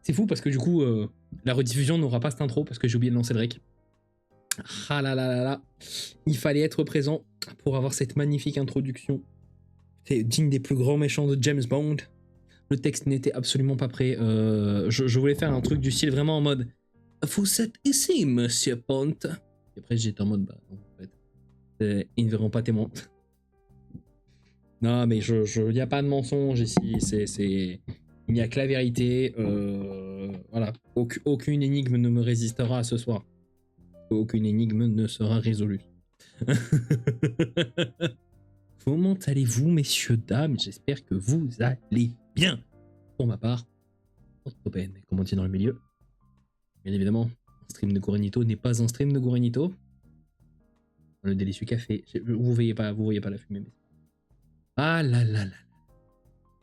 C'est fou parce que du coup, la rediffusion n'aura pas cette intro parce que j'ai oublié de lancer le rec. Ah là là là là. Il fallait être présent pour avoir cette magnifique introduction. C'est digne des plus grands méchants de James Bond. Le texte n'était absolument pas prêt. Je voulais faire un truc du style vraiment en mode vous êtes ici, monsieur Pont. Et après, j'étais en mode bah non, en fait. Ils ne verront pas tes montres. Non, mais il n'y a pas de mensonge ici. Il n'y a que la vérité. Voilà. Aucune énigme ne me résistera à ce soir. Aucune énigme ne sera résolue. Comment allez-vous, messieurs, dames? J'espère que vous allez bien. Pour ma part, comme on dit dans le milieu. Bien évidemment, un stream de Gorenito n'est pas un stream de Gorenito. Le délicieux café. Vous voyez pas la fumée. Mais... Ah là là là.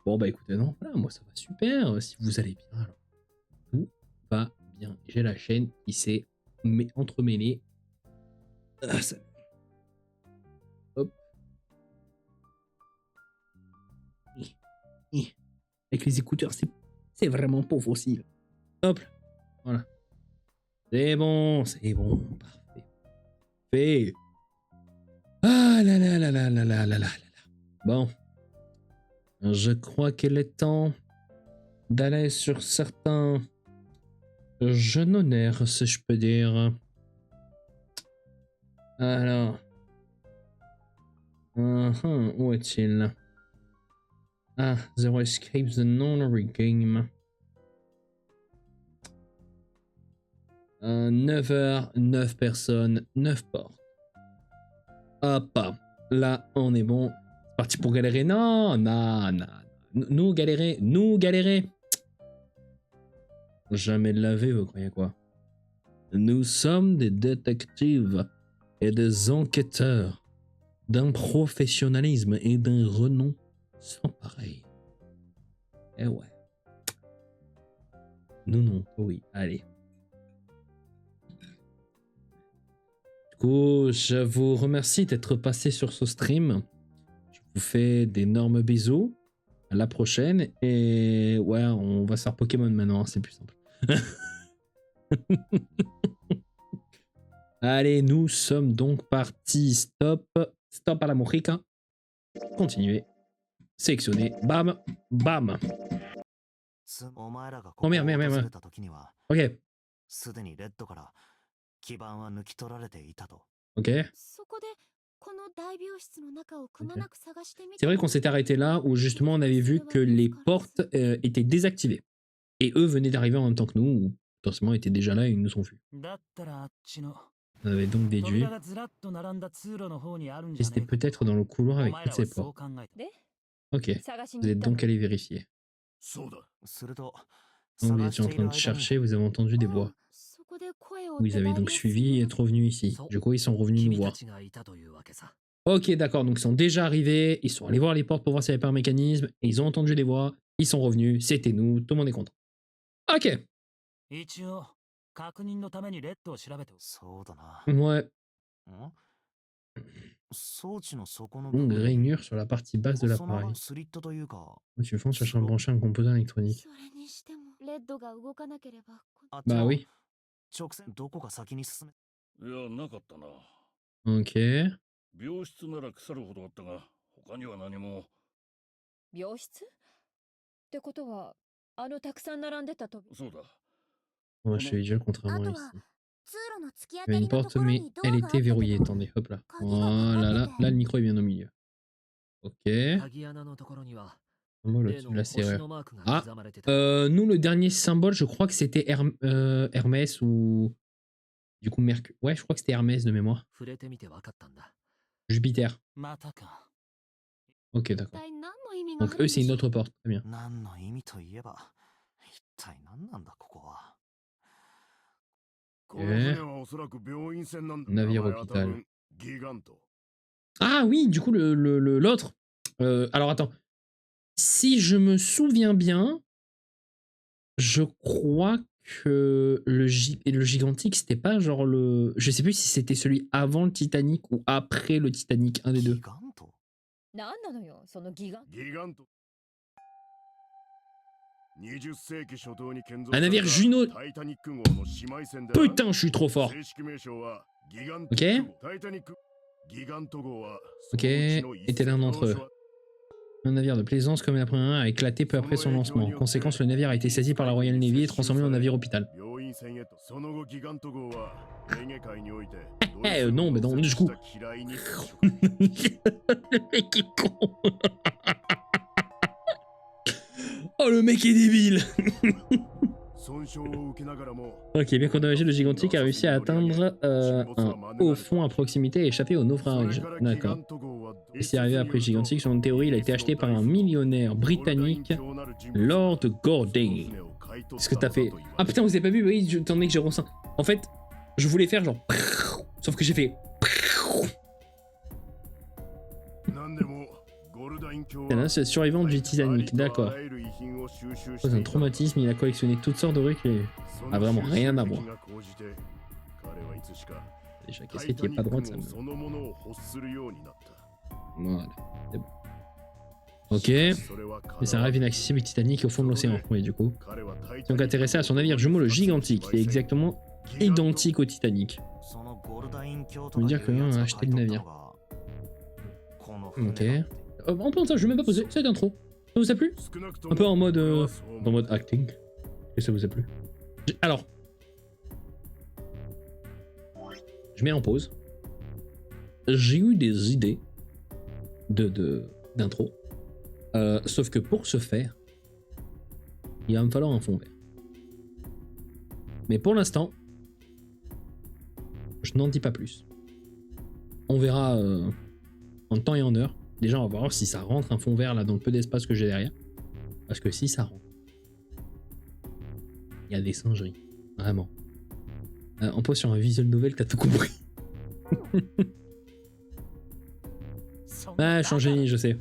Bon bah écoutez, non, voilà, moi ça va super. Si vous allez bien, alors tout va bien. J'ai la chaîne qui s'est entremêlée. Ah, ça... Hop. Avec les écouteurs, c'est vraiment pas facile. Hop. Voilà. C'est bon, parfait. Fait. Ah là là là là là là là là là. Bon. Je crois qu'il est temps d'aller sur certains jeunes honneurs, si je peux dire. Alors. Où est-il? Ah, Zero Escapes the Non-Re Game. 9h, 9 personnes, 9 portes. Hop, là, on est bon. C'est parti pour galérer. Non. Nous galérer. Jamais de la vie, vous croyez quoi? Nous sommes des détectives et des enquêteurs d'un professionnalisme et d'un renom sans pareil. Eh ouais. Non, oui, allez. Du coup, je vous remercie d'être passé sur ce stream. Je vous fais d'énormes bisous. À la prochaine. Et ouais, on va se faire Pokémon maintenant, c'est plus simple. Allez, nous sommes donc partis. Stop à la mojica. Continuez. Sélectionnez. Bam. Oh merde. Ok. C'est vrai qu'on s'était arrêté là où justement on avait vu que les portes étaient désactivées. Et eux venaient d'arriver en même temps que nous, ou potentiellement étaient déjà là et ils nous ont vus. On avait donc déduit. Et c'était peut-être dans le couloir avec toutes ces portes. Ok, vous êtes donc allé vérifier. Donc vous étiez en train de chercher, vous avez entendu des voix. Vous avez donc suivi et êtes revenus ici. Du coup, ils sont revenus nous voir. Ok, d'accord, donc ils sont déjà arrivés, ils sont allés voir les portes pour voir s'il n'y avait pas un mécanisme, et ils ont entendu des voix, ils sont revenus, c'était nous, tout le monde est content. Ok. Ouais. Longue rainure sur la partie basse de l'appareil. Tu fonces chercher à brancher un composant électronique. Bah oui. Ok. Moi, je suis déjà contrairement à ici. Il y avait une porte, mais elle était verrouillée. Attendez, hop là. Voilà, là, le micro est bien au milieu. Ok. Symbole au-dessus de la serrure. Ah, nous, le dernier symbole, je crois que c'était Hermès ou... Du coup, Mercure. Ouais, je crois que c'était Hermès de mémoire. Jupiter. Ok, d'accord. Donc eux, c'est une autre porte. Très bien. Okay. Navire hôpital. Ah oui, du coup, l'autre. Alors attends. Si je me souviens bien, je crois que le Gigantique, c'était pas genre le... Je sais plus si c'était celui avant le Titanic ou après le Titanic, un des deux. Un navire Juno. Putain, je suis trop fort. Ok. Ok, était l'un d'entre eux. Un navire de plaisance comme la première a éclaté peu après son lancement. En conséquence, le navire a été saisi par la Royal Navy et transformé en navire hôpital. Non, mais non, du coup. Le mec est con. Oh, le mec est débile. Ok, bien qu'endommagé, le Gigantic a réussi à atteindre un haut fond à proximité et échapper au naufrage. D'accord. Et c'est arrivé après le Gigantic, selon théorie, il a été acheté par un millionnaire britannique, Lord Golding. Qu'est-ce que t'as fait? Ah putain, vous avez pas vu? Oui, étant donné que j'ai ressenti. En fait, je voulais faire genre. Sauf que j'ai fait. C'est le survivant du Titanic, d'accord. C'est un traumatisme, il a collectionné toutes sortes de trucs. Ah, vraiment rien à voir. Déjà, qu'est-ce qui est pas droit de ça? Voilà, c'est bon. Ok. Mais c'est un rêve inaccessible Titanic au fond de l'océan. Oui, du coup. Donc intéressé à son navire jumeau, le Gigantic, qui est exactement identique au Titanic. Ça veut dire que l'un a acheté le navire. Ok. En pensant, je vais même pas poser cette intro. Ça vous a plu? Un peu en mode acting. Et ça vous a plu? Alors. Je mets en pause. J'ai eu des idées d'intro. Sauf que pour ce faire, il va me falloir un fond vert. Mais pour l'instant, je n'en dis pas plus. On verra en temps et en heure. Déjà, on va voir si ça rentre un fond vert là dans le peu d'espace que j'ai derrière. Parce que si ça rentre, il y a des singeries. Vraiment. On pose sur un visual novel, t'as tout compris. Ah, je suis un génie, je sais.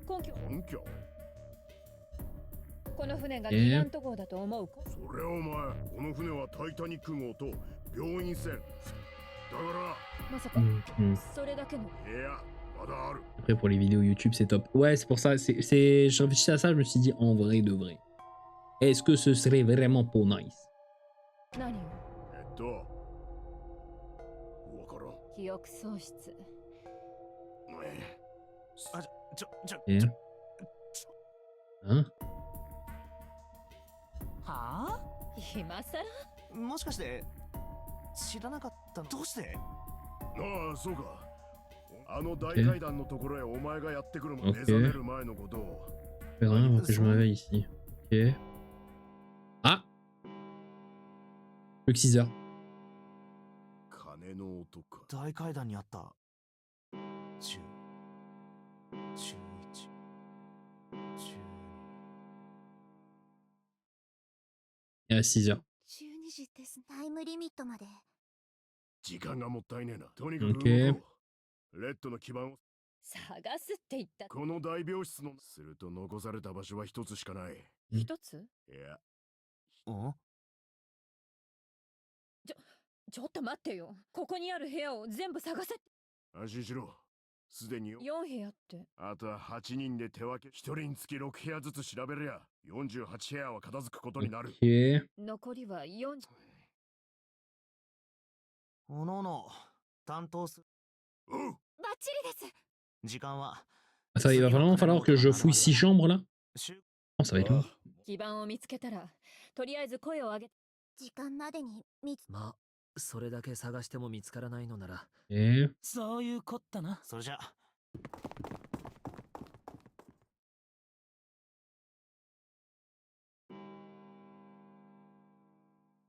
Ok. この船がギガント号だと思うか？それお前、この船はタイタニック号と病院船。だからまさかそれだけの。いや、まだある。Après pour les vidéos YouTube, c'est top. Ouais, c'est pour ça, j'ai réfléchi à ça, je me suis dit en vrai de vrai. Est-ce que ce serait vraiment pour nice? 何を？わからん。記憶喪失。Hein? はあ？今さら？もしかして知らなかったの？どうして？ああ、そうか。あの大階段のところへお前がやってくるも目覚める前のことを。Rien avant que je me réveille ici. Ok. Ah! Plus que 6 heures. 金の音か。大階段にあった。10、11、12。Il y a 6 heures. 12時です。タイムリミットまで。時間がもったいねえな。とにかく動こう。レッドの基盤を探すって言った。この大病室のすると残された場所は一つしかない。一つ？いや。ちょっと待ってよ。ここにある部屋を全部探せ。安心しろ。すでに4部屋って。あとは8人で手分け。1人につき6部屋ずつ調べるや。48部屋は片付くことになる。残りは40。おのおの担当する。バッチリです。時間は。Ça, il va vraiment falloir que je fouille 6 chambres là? Oh, ça va être long. 基盤を見つけたら、とりあえず声を上げ。時間までに見つ。まあ、それだけ探しても見つからないのなら。そういうこったな。それじゃ。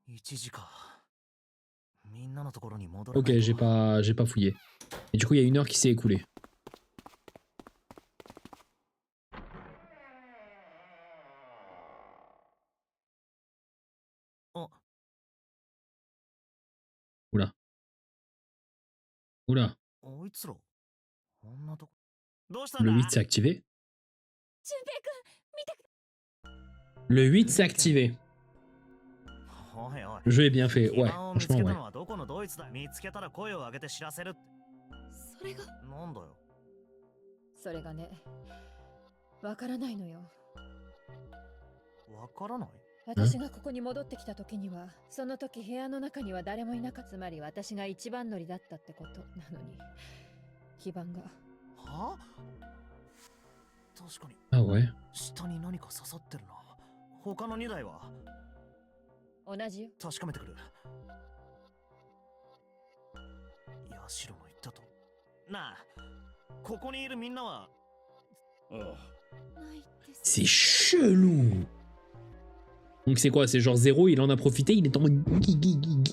1時か。Ok, j'ai pas fouillé. Et du coup, il y a 1 heure qui s'est écoulée. Oula. Oula. Le 8 s'est activé. Le 8 s'est activé. Le jeu est bien fait, ouais, franchement, ouais. それがね、わからないのよ。わからない？私がここに戻ってきた時には、その時部屋の中には誰もいなかった。つまり私が一番乗りだったってことなのに、基盤が。は？確かに Ah ouais. 下に何か刺さってるな。他の2台は？同じよ。確かめてくる。ヤシロの言ったと。なあ、ここにいるみんなは。ないです。 C'est chelou. Donc c'est quoi? C'est genre Zéro, il en a profité, il est en mode...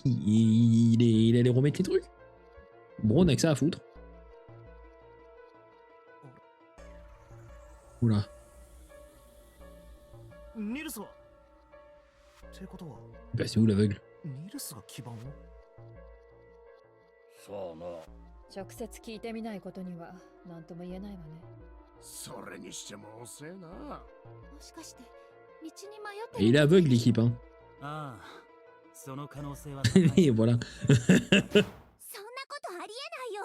Il allait remettre les trucs. Bon, on a que ça à foutre. Oula. ニルスはってことは Bah c'est où l'aveugle? ニルスが基盤を？さあな。直接聞いてみないことには何とも言えないわね。それにしても遅えな。もしかして道に迷って Et il est aveugle l'équipe, hein. ああ、その可能性は Et voilà. そんなことありえないよ。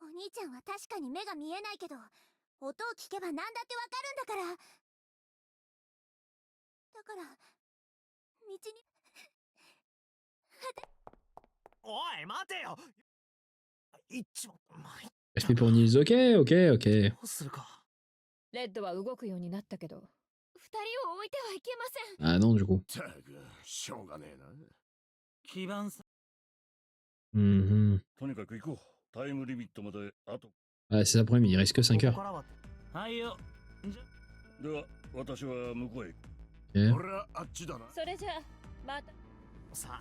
お兄ちゃんは確かに目が見えないけど、音を聞けば何だってわかるんだから。だから道に。おい待てよ。一番前。 Respect pour Nils, ok, ok, ok. どうするか。レッドは動くようになったけど、二人を置いてはいけません。 Ah non, du coup. たく、しょうがねえな。基盤さ。Mhm. とにかく行こう。タイムリミットまであと。 Ah, c'est ça le problème, il reste que 5こ heures. こからは。はいよ。じゃでは、私は向こうへ。 Ok. 俺はあっちだな。それじゃあまた。さあ、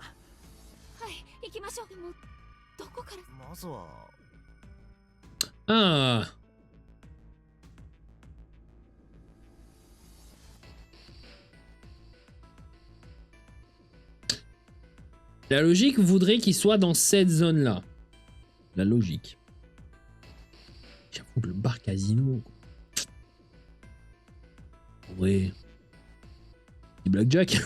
はい行きましょう。でもどこから？まずは。 Ah. La logique voudrait qu'il soit dans cette zone-là. La logique. J'avoue que le bar casino. En vrai. Petit blackjack.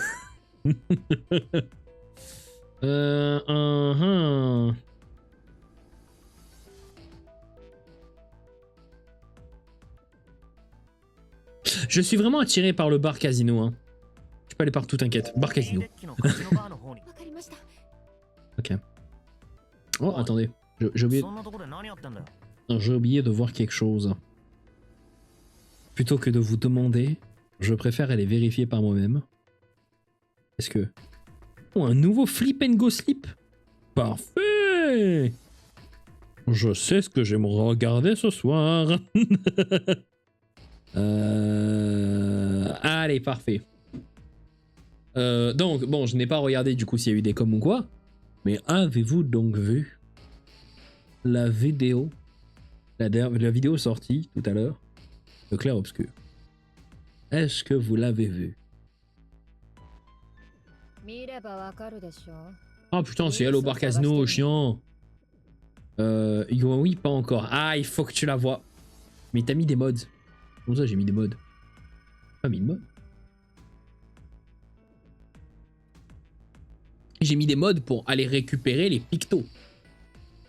Uh-huh. Je suis vraiment attiré par le bar casino. Hein. Je peux aller partout, t'inquiète. Bar casino. デッキのカジノバーの方に。わかりました。 Ok. Oh, attendez. J'ai oublié... そんなとこで何やってんだよ。 J'ai oublié de voir quelque chose. Plutôt que de vous demander, je préfère aller vérifier par moi-même. Est-ce que... Oh, un nouveau flip and go slip. Parfait. Je sais ce que j'aimerais regarder ce soir. Allez, parfait. Donc, bon, je n'ai pas regardé du coup s'il y a eu des coms ou quoi. Mais avez-vous donc vu la vidéo, la vidéo sortie tout à l'heure de Clair Obscur? Est-ce que vous l'avez vu? 見ればわかるでしょ。 Ah putain, c'est elle au bar casino, chiant. Oui, pas encore. Ah, il faut que tu la vois. Mais t'as mis des mods. Comment ça, j'ai mis des mods? Pas mis de mods. J'ai mis des mods pour aller récupérer les pictos.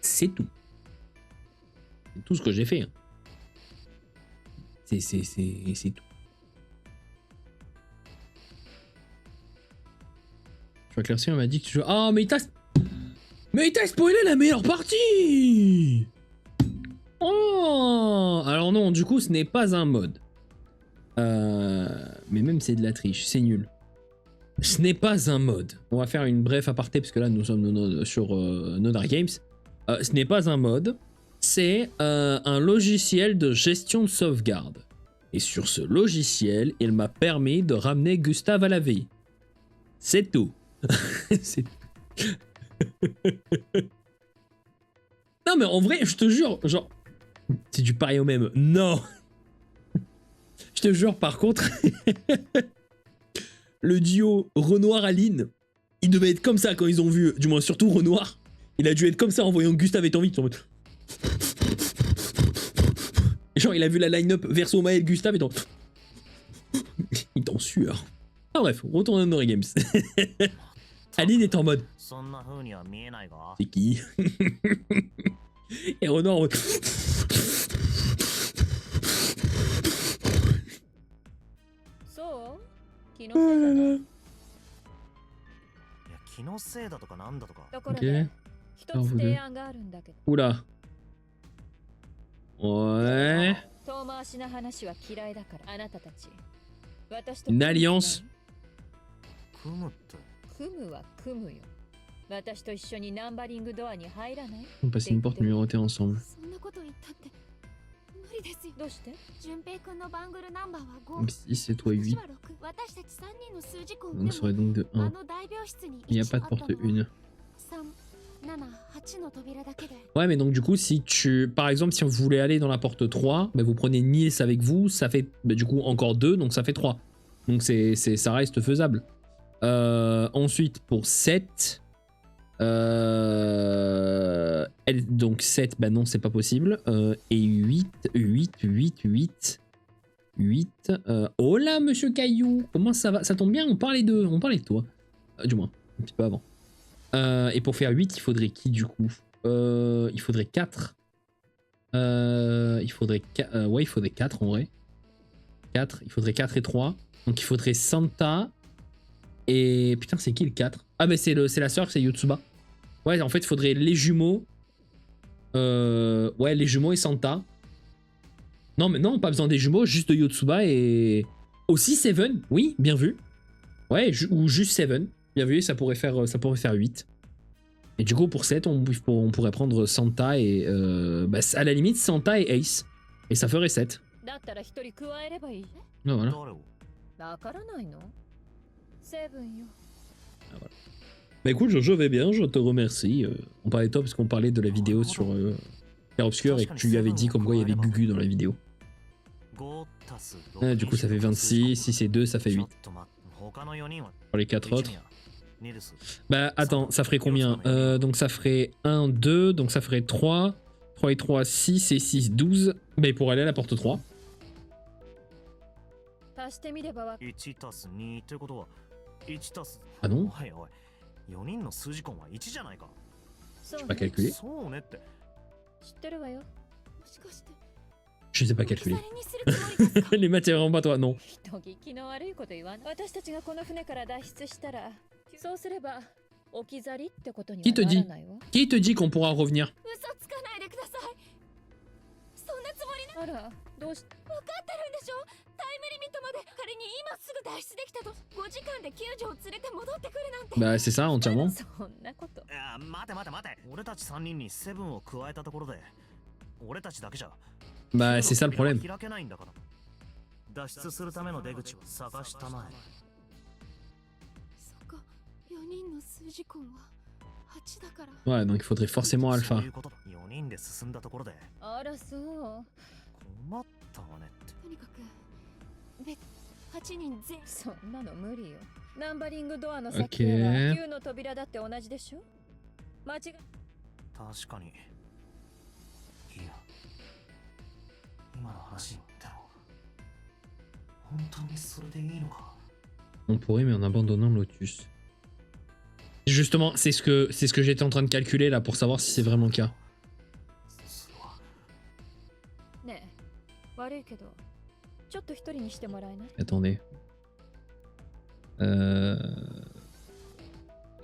C'est tout. C'est tout ce que j'ai fait. Hein. C'est tout. Je vois que Claire m'a dit que tu joues... Oh, mais il t'a spoilé la meilleure partie. Oh. Alors non, du coup, ce n'est pas un mod. Mais même c'est de la triche, c'est nul. Ce n'est pas un mod. On va faire une brève aparté parce que là nous sommes sur No Dark Games. Ce n'est pas un mod, c'est un logiciel de gestion de sauvegarde. Et sur ce logiciel, il m'a permis de ramener Gustave à la vie. C'est tout. C'est... Non mais en vrai, je te jure, genre... C'est du pareil au même. Non. Je te jure, par contre... Le duo Renoir-Aline, il devait être comme ça quand ils ont vu, du moins surtout Renoir. Il a dû être comme ça en voyant Gustave est en vie. Genre il a vu la line-up verso Maël Gustave et il est en sueur. Ah bref, retournons dans les games. Aline est en mode. C'est qui? Et Renoir en mode. 気のせいじゃない。いや気のせいだとかなんだとか。ところで、一つ提案があるんだけど。 Oula. Ouais. 遠回しな話は嫌いだから、あなたたち。私と Une alliance. 組むって組むは組むよ。私と一緒にナンバリングドアに入らない？ On passe une porte numérotée ensemble. そんなこと言ったって無理ですよ。どうして？順平くんのバングルナンバーは Donc 5。 6 et toi 8. 私は6。私たち3人の数字項 Donc ça aurait donc de あ 1. の大病室に Il n'y a pas de porte 1. 3、7、8の扉だけで。 Ouais, mais donc du coup, si tu... Par exemple, si vous voulez aller dans la porte 3, bah, vous prenez Nils avec vous, ça fait bah, du coup encore 2, donc ça fait 3. Donc ça reste faisable. Ensuite, pour 7... donc 7, bah non, c'est pas possible. Et 8... Oh là, monsieur Caillou, comment ça va? Ça tombe bien, on parlait de toi. Du moins, un petit peu avant. Et pour faire 8, il faudrait qui du coup? Il faudrait 4. Il faudrait 4. Ouais, il faudrait 4 en vrai. 4. Il faudrait 4 et 3. Donc il faudrait Santa. Et putain, c'est qui le 4? Ah, bah c'est la sœur, c'est Yotsuba. Ouais, en fait, il faudrait les jumeaux. Ouais, les jumeaux et Santa. Non, mais non, pas besoin des jumeaux, juste Yotsuba et. Aussi Seven. Oui, bien vu. Ouais, ou juste Seven. Bien vu, ça pourrait faire 8. Et du coup, pour 7, on pourrait prendre Santa et... bah, à la limite, Santa et Ace. Et ça ferait 7. だったら一人加えればいい。 Ah, voilà. 誰をわからないの？セブンよ。 Bah écoute, je vais bien, je te remercie. On parlait de toi parce qu'on parlait de la vidéo sur Clair Obscur et que tu lui avais dit comme quoi il y avait Gugu dans la vidéo. Ah, du coup, ça fait 26. Si c'est 2, ça fait 8. Pour les 4 autres. Bah attends, ça ferait combien? Donc ça ferait 1, 2, donc ça ferait 3. 3 et 3, 6 et 6, 12. Bah il pourrait aller à la porte 3. 足してみればわ。1たす2ということは1たす Ah non? おいおい4人の数字根は1じゃないか。そう Je sais pas calculer. そうねって。知ってるわよ。もしかして Je sais pas 置き去 calculer. りにするつもりですか？ Les matières en bas, toi, non. 人聞きの悪いこと言わない。私たちがこの船から脱出したら、そうすれば置き去りってことにはならないわ。 Qui te dit qu'on pourra revenir? 嘘つかないでください。そんなつもりな。あら、どうし。分かってるんでしょ？タイムリミットまで仮に今すぐ脱出できたと5時間で救助を連れて戻ってくるなんて。 Bah c'est ça, entièrement. そんなこと。いや待て待て待て。俺たち3人にセブンを加えたところで俺たちだけじゃ Bah c'est ça le problème. 開けないんだから。脱出するための出口を探したまえ。そっか、4人の数字根は8だから。 Ouais, donc il faudrait forcément そう Alpha. いうことだ。4人で進んだところであら、そう。困ったわねって。とにかく8人全員。そんなの無理よ。ナンバリングドアの先 OK は9の扉だって同じでしょ？間違い。確かに。いや、今の話でも本当にそれでいいのか。 On pourrait, mais en abandonnant Lotus. Justement, c'est ce que j'étais en train de calculer là pour savoir si c'est vraiment le cas. それはねえ、悪いけど、ちょっと一人にしてもらえない？ Attendez.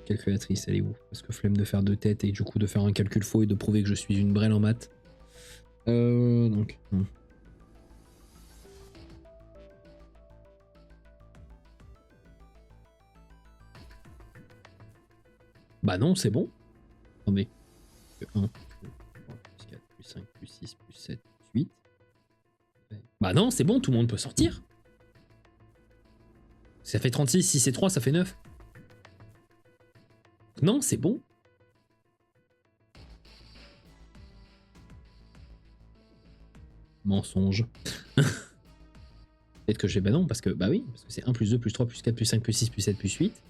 Calculatrice, elle est où? Parce que flemme de faire deux têtes et du coup de faire un calcul faux et de prouver que je suis une brêle en maths. Donc. Bah non, c'est bon. Attendez. 1, 2, 3, plus 4, plus 5, plus 6, plus 7, plus 8. Bah non, c'est bon, tout le monde peut sortir. Ça fait 36, si c'est 3, ça fait 9. Non, c'est bon. Mensonge. Peut-être que j'ai... Bah non, parce que... Bah oui, parce que c'est 1 plus 2 plus 3 plus 4 plus 5 plus 6 plus 7 plus 8.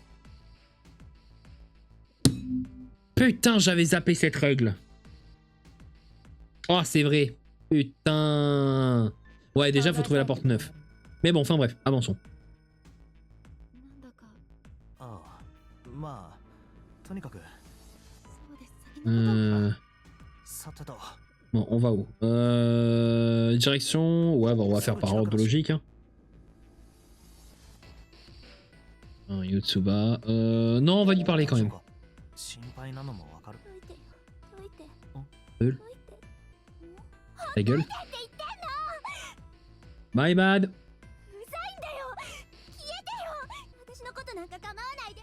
Putain, j'avais zappé cette règle. Oh, c'est vrai. Putain. Ouais, déjà, faut trouver la porte 9. Mais bon, enfin bref, avançons. なんだかああ、まあ、とにかく、そうです。先のこと さてと、 Bon, on va où? Direction... Ouais, bah, on va faire par ordre logique. Hein. Un Yotsuba. Non, on va lui parler quand même. 心配なのもわかる。どいてよどいて Gueule. Ta gueule. My bad. うざいんだよ消えてよ私のことなんか構わないで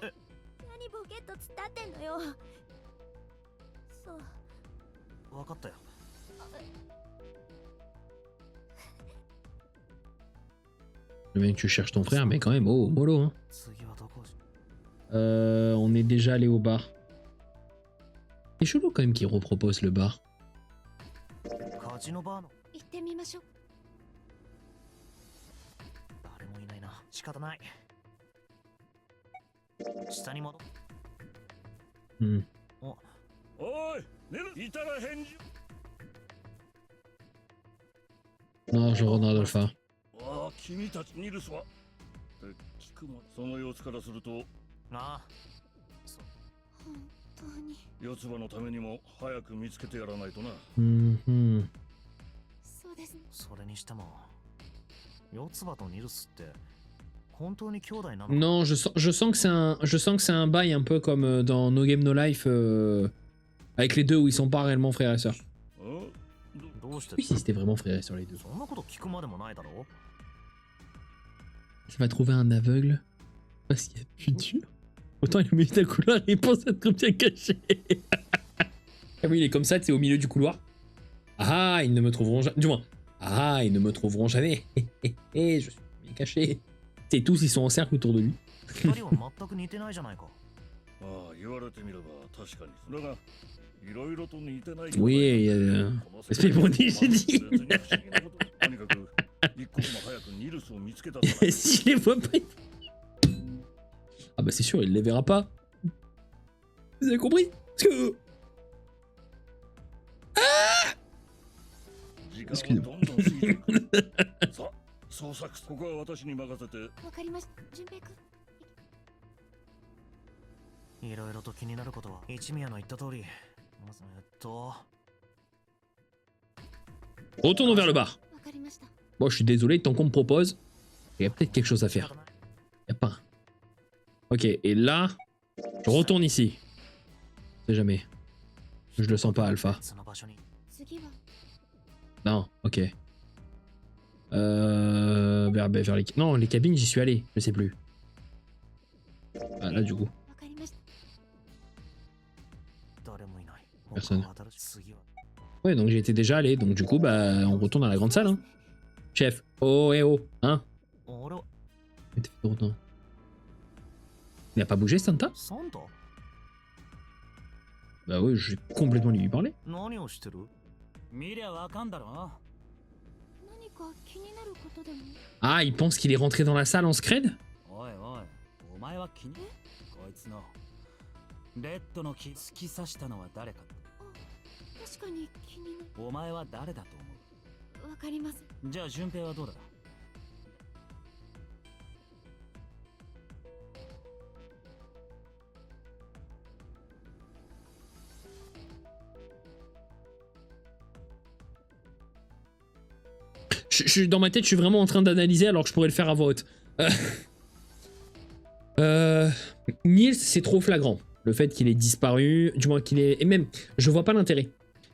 何ボケっと突っ立ってんのよそうわかったよ。Le mec, tu cherches ton frère, mais quand même, oh, mollo, hein. 次はどこ？ On est déjà allé au bar. C'est chelou quand même qu'il repropose le bar. カジノバーの行ってみましょう誰もいないな。仕方ない。下に戻っ。 Hmm. おい寝るいたら返事 Non, je rentre dans Alpha. ああ君たちニルスはって聞くもその様子からするとなあ。本当に四つ葉のためにも早く見つけてやらないとな Mhm. そうですねそれにしても、四つ葉とニルスって本当に兄弟なの？ Non, je sens que c'est un bail un peu comme dans No Game No Life avec les deux où ils sont pas réellement frères et sœurs. あどうして？ Oui, si c'était vraiment frères et sœurs les deux. そんなこと聞くまでもないだろう。 Ça va trouver un aveugle parce qu'il y a plus dur. Autant il met ta couloir et il pense être bien caché. Ah oui, il est comme ça, tu sais, au milieu du couloir. Ah, ils ne me trouveront jamais. Du moins, ah, ils ne me trouveront jamais. Je suis bien caché. C'est tous, ils sont en cercle autour de lui. 二人は全く似てないじゃないか。あ言われてみれば確かにだがいろいろと似てない Oui, il y a... Respect pour Nick, j'ai dit. とにかく一刻も早くニルスを見つけたさ S'il les voit pas... Ah bah c'est sûr, il les verra pas. Vous avez compris? Parce que... 時間はどんどん過ぎていくさあ捜索ここは私に任せてわかりました純平君いろいろと気になることは一宮の言った通り。Retournons vers le bar. わかりました Bon, je suis désolé, tant qu'on me propose, il y a peut-être quelque chose à faire. Y a pas. Ok, et là, je retourne ici. On sait jamais. Je le sens pas, Alpha. 次は Non, ok. Vers les... Non, les cabines, j'y suis allé, je sais plus. Ah, là, du coup. わかりました Personne. Ouais, donc j'y étais déjà allé, donc du coup, bah, on retourne à la grande salle, hein. Chef, oh, eh oh, hein. Mais t'as fait trop longtemps. Il a pas bougé, Santa? Bah oui, j'ai complètement lui parler. 何をしてる？見りゃわかんだろ。何か気になることでも Ah, il pense qu'il est rentré dans la salle en scred? おいおい、お前は気にこいつのレッドの木突き刺したのは誰か。確かに気になお前は誰だと思るわかりますう？じゃあ順平はどうだ？ Dans ma tête, je suis vraiment en train d'analyser alors que je pourrais le faire à voix haute. Niels, c'est trop flagrant. Le fait qu'il ait disparu, du moins qu'il ait... Et même, je vois pas l'intérêt.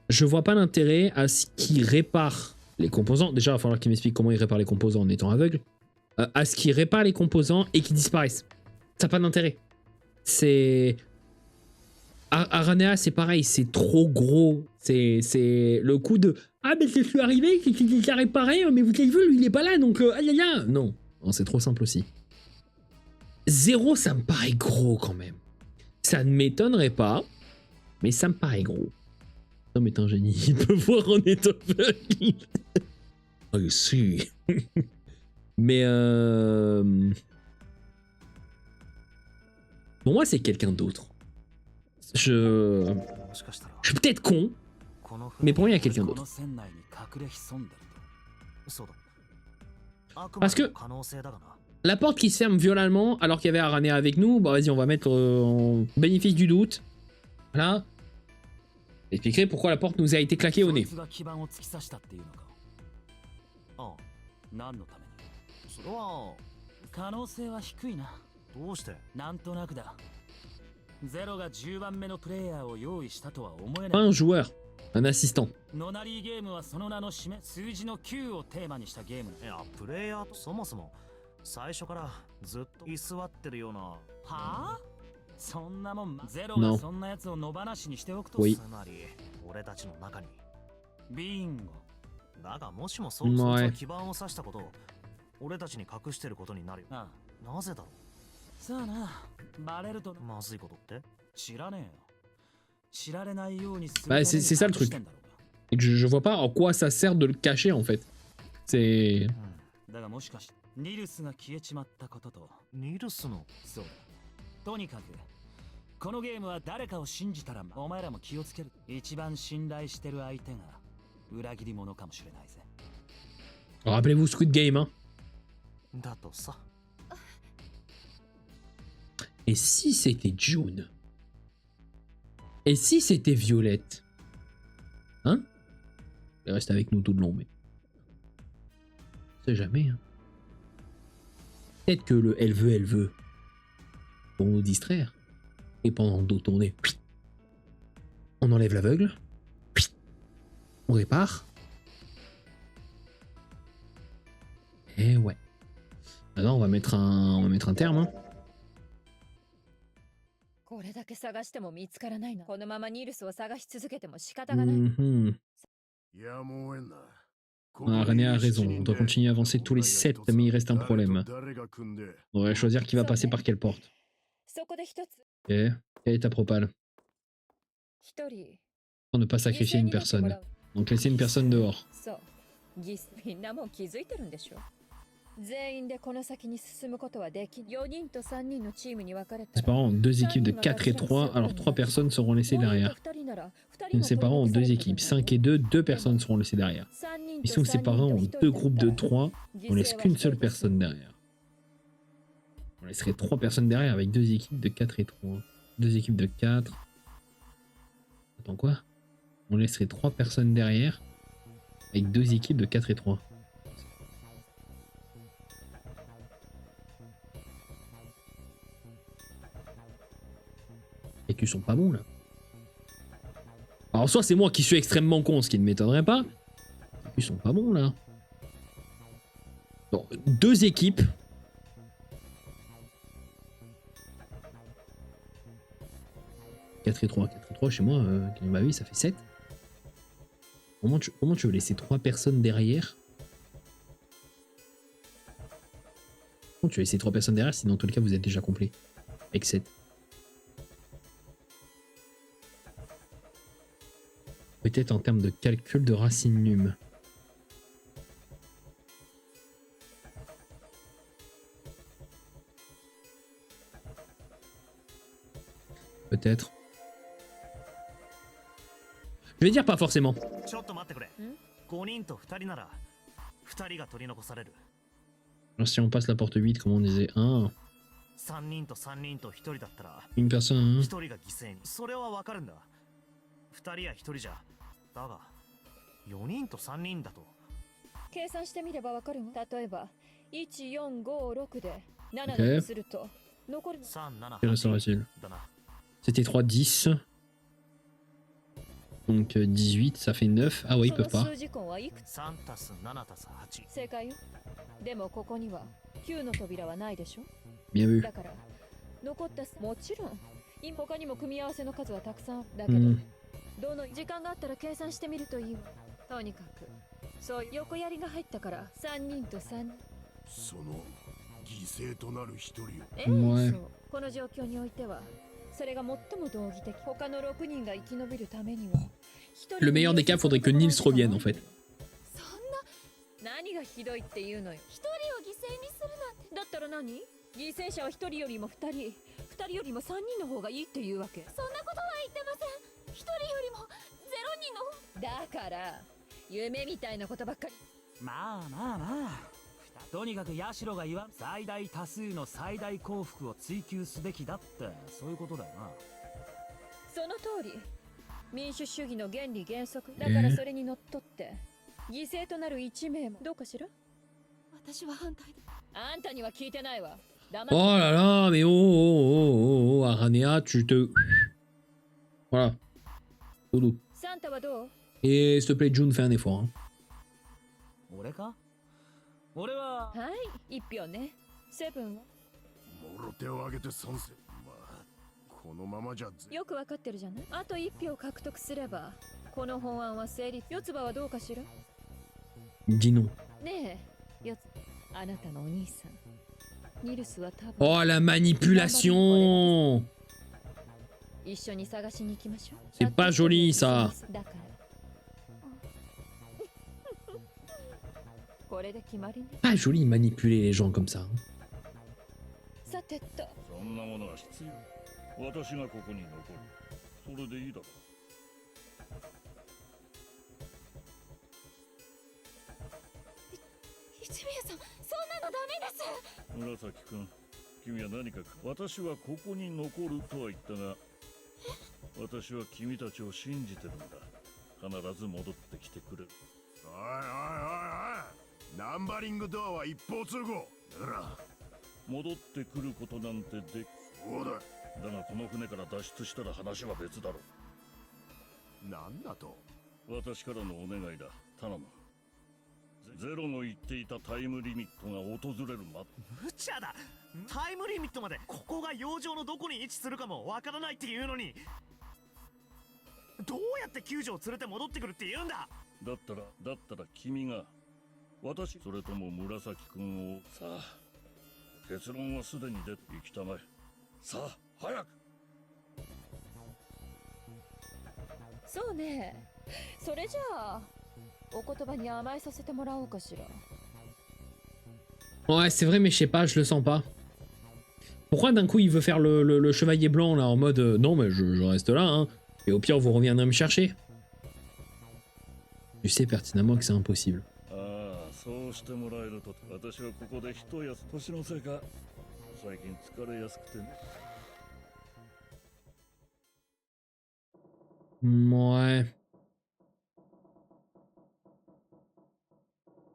Je vois pas l'intérêt à ce qu'il répare les composants. Déjà, il va falloir qu'il m'explique comment il répare les composants en étant aveugle. À ce qu'il répare les composants et qu'ils disparaissent. Ça n'a pas d'intérêt. C'est... Aranea, c'est pareil, c'est trop gros. C'est le coup de... Ah, mais je suis arrivé, c'est qu'il l'a réparé, mais vous avez vu, lui, il est pas là, donc... Non, non c'est trop simple aussi. 0, ça me paraît gros quand même. Ça ne m'étonnerait pas, mais ça me paraît gros. Non, mais t'es un génie, il peut voir en étant aveugle. Oh, si. Mais pour moi, c'est quelqu'un d'autre. Je suis peut-être con, mais pour moi, il y a quelqu'un d'autre. Parce que la porte qui se ferme violemment alors qu'il y avait Aranea avec nous, bah vas-y, on va mettre en bénéfice du doute. Voilà. J'expliquerai pourquoi la porte nous a été claquée au nez. 可能性は低いな。どうして？なんとなくだ。ゼロが10番目のプレイヤーを用意したとは思え Pas ない。 un joueur, un assistant. ノナリーゲームはその名の締め、数字の9をテーマにしたゲームだ。いや、プレイヤーとそもそも最初からずっと居座ってるような。はあ、そんなもん、ゼロ No. がそんなやつを野放しにしておくと。 Oui. つまり俺たちの中に。ビンゴ。だがもしもそうそいつが基盤を指したことを俺たちに隠してることになるよ。ああ、なぜだろさあな、バレるとう。まずいことって？知らねえよ。知られないようにする Bah, ために c'est ça le 隠し truc. てんだろうが。 Et que je vois pas en quoi ça sert de le cacher en fait. C'est. だがもしかしてニルスが消えちまったことと。ニルスの。そうだ。とにかくこのゲームは誰かを信じたらお前らも気をつける。一番信頼してる相手が裏切り者かもしれないぜ。 Rappelez-vous Squid Game, hein. だとさ。 Et si c'était June? Et si c'était Violette? Hein? Elle reste avec nous tout le long, mais. On sait jamais, hein. Peut-être que le elle veut. Pour nous distraire. Et pendant d'autres tournées, on enlève l'aveugle. On répare. Et ouais. Maintenant, on va mettre un terme, hein. これだけ探しても見つからないな。このままニルスを探し続けても仕方がない。 Mhm. Ah, René a raison, on doit continuer à avancer tous les 7, mais il reste un problème. On va choisir qui va passer par quelle porte. そこで一つ。 Ok, quelle est ta propale? 一人。 Pour ne pas sacrifier une personne. Donc laisser une personne dehors. そう。みんなもう気づいてるんでしょ。全員でこの先に進むことはできない。4人と3人のチームに分かれたら。 Séparant en 2 équipes de 4 et 3, alors 3 personnes seront laissées derrière. Nous séparant en 2 équipes, 5 et 2, 2 personnes seront laissées derrière. Et si nous séparons en 2 groupes de 3, on laisse qu'une seule personne derrière. On laisserait 3 personnes derrière avec 2 équipes de 4 et 3. 2 équipes de 4. Attends quoi? On laisserait 3 personnes derrière avec 2 équipes de 4 et 3. Les culs sont pas bons là. Alors soit c'est moi qui suis extrêmement con, ce qui ne m'étonnerait pas. Les culs sont pas bons là. Bon, 2 équipes. « 4 et 3, 4 et 3 chez moi, ma vie ça fait 7. Comment tu veux laisser 3 personnes derrière? Comment tu veux laisser 3 personnes derrière si dans tous les cas vous êtes déjà complet avec 7? Peut-être en termes de calcul de racine num. Peut-être. Je vais dire pas forcément. ちょっと待ってくれ。5人と2人なら2人が取り残される。 Alors si on passe la porte 8 comme on disait 1, 3人と3人と1人だったら une personne 1人が犠牲に。それはわかるんだ。2人や1人じゃ。だが4人と3人だと。計算してみればわかるわ。例えば1456で7だとすると残る。 quel restera-t-il? だな。 C'était 3, 10. Donc 18, ça fait 9. Ah oui, ils peuvent pas. 数字根はいくつ？ 3たす7たす8。正解よ。でもここには9の扉はないでしょ。 Bien vu. だから残ったもちろん今他にも組み合わせの数はたくさんだけど、どの時間があったら計算してみるといいわ。とにかくそう横やりが入ったから3人と3人。その犠牲となる一人を。そうこの状況においてはそれが最も道義的。他の6人が生き延びるためには Le meilleur des cas, faudrait que Nils revienne en fait. そんな何がひどいっていうのよ。一人を犠牲にするなんて。だったら何？犠牲者は1人よりも2人、2人よりも3人の方がいいっていうわけ。そんなことは言ってません。一人よりも0人の。だから夢みたいなことばっかり。まあまあまあ。とにかくヤシロが言わん最大多数の最大幸福を追求すべきだってそういうことだよな。その通り。民主主義の原理原則だからそれにのっとって犠牲となる1名もどうかしら。私は反対だ。あんたには聞いてないわ。Oh là là, mais oh, Aranea, tu te... Voilà. Dodo. サンタはどう？ Et s'il te plaît, June, fais un effort. Hein. 俺か？俺ははい一票ね。セブンはもろ手を挙げて賛成。まあこのままじゃよくわかってるじゃない。あと一票獲得すればこの法案は成立。四つ葉はどうかしら？ Dis non. ねえ、四つあなたのお兄さんニルスは多分 Oh, la manipulation! 一緒に探しに行きましょう。 C'est pas joli, ça. だからこれで決まりね。 Pas joli manipuler les gens comme ça. Hein. さてとそんなものは必要。私がここに残る。それでいいだろ一宮さん、そんなのダメです。紫君、君は何か私はここに残るとは言ったが、私は君たちを信じてるんだ。必ず戻ってきてくれる。おいおいおいおい、ナンバリングドアは一方通行だから戻ってくることなんてできそうだ。だがこの船から脱出したら話は別だろなんだと。私からのお願いだ。頼む。ゼロの言っていたタイムリミットが訪れるま無茶だ。タイムリミットまでここが洋上のどこに位置するかもわからないっていうのに、どうやって救助を連れて戻ってくるって言うんだ。だったら君が私それとも紫君をさあ、結論はすでに出て行きたまえ。さあ早く。そうね。それじゃあお言葉に甘えさせてもらおうかしら。 Ouais, c'est vrai, mais je sais pas, je le sens pas. Pourquoi d'un coup il veut faire le chevalier blanc là en mode non, mais je reste là, hein. Et au pire, vous reviendrez me chercher. Tu sais pertinemment que c'est impossible. ああ、そうしてもらえると私はここで一休年のせいか最近疲れやすくてね。Ouais.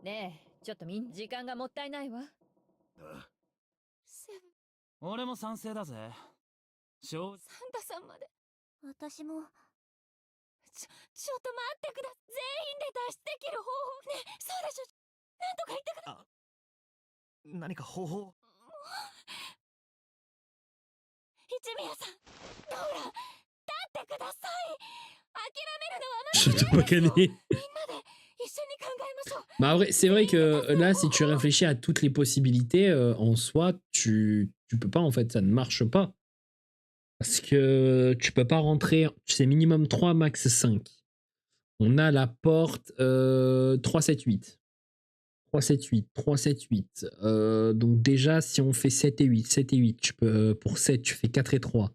ねえ、ちょっと時間がもったいないわ。セ俺も賛成だぜ。正直サンタさんまで。私も。ちょっと待ってください。全員で脱出できる方法ね。そうでしょ。なんとか言ってくだ。何か方法。一宮さん、ほら、立ってください。Je te pas gagner. みんなで一緒に考えましょう。Bah vrai, c'est vrai que là, si tu réfléchis à toutes les possibilités, en soi, tu peux pas en fait, ça ne marche pas. Parce que tu peux pas rentrer, c'est minimum 3, max 5. On a la porte 3, 7, 8. 3, 7, 8, 3, 7, 8. Donc déjà, si on fait 7 et 8, 7 et 8, tu peux, pour 7, tu fais 4 et 3.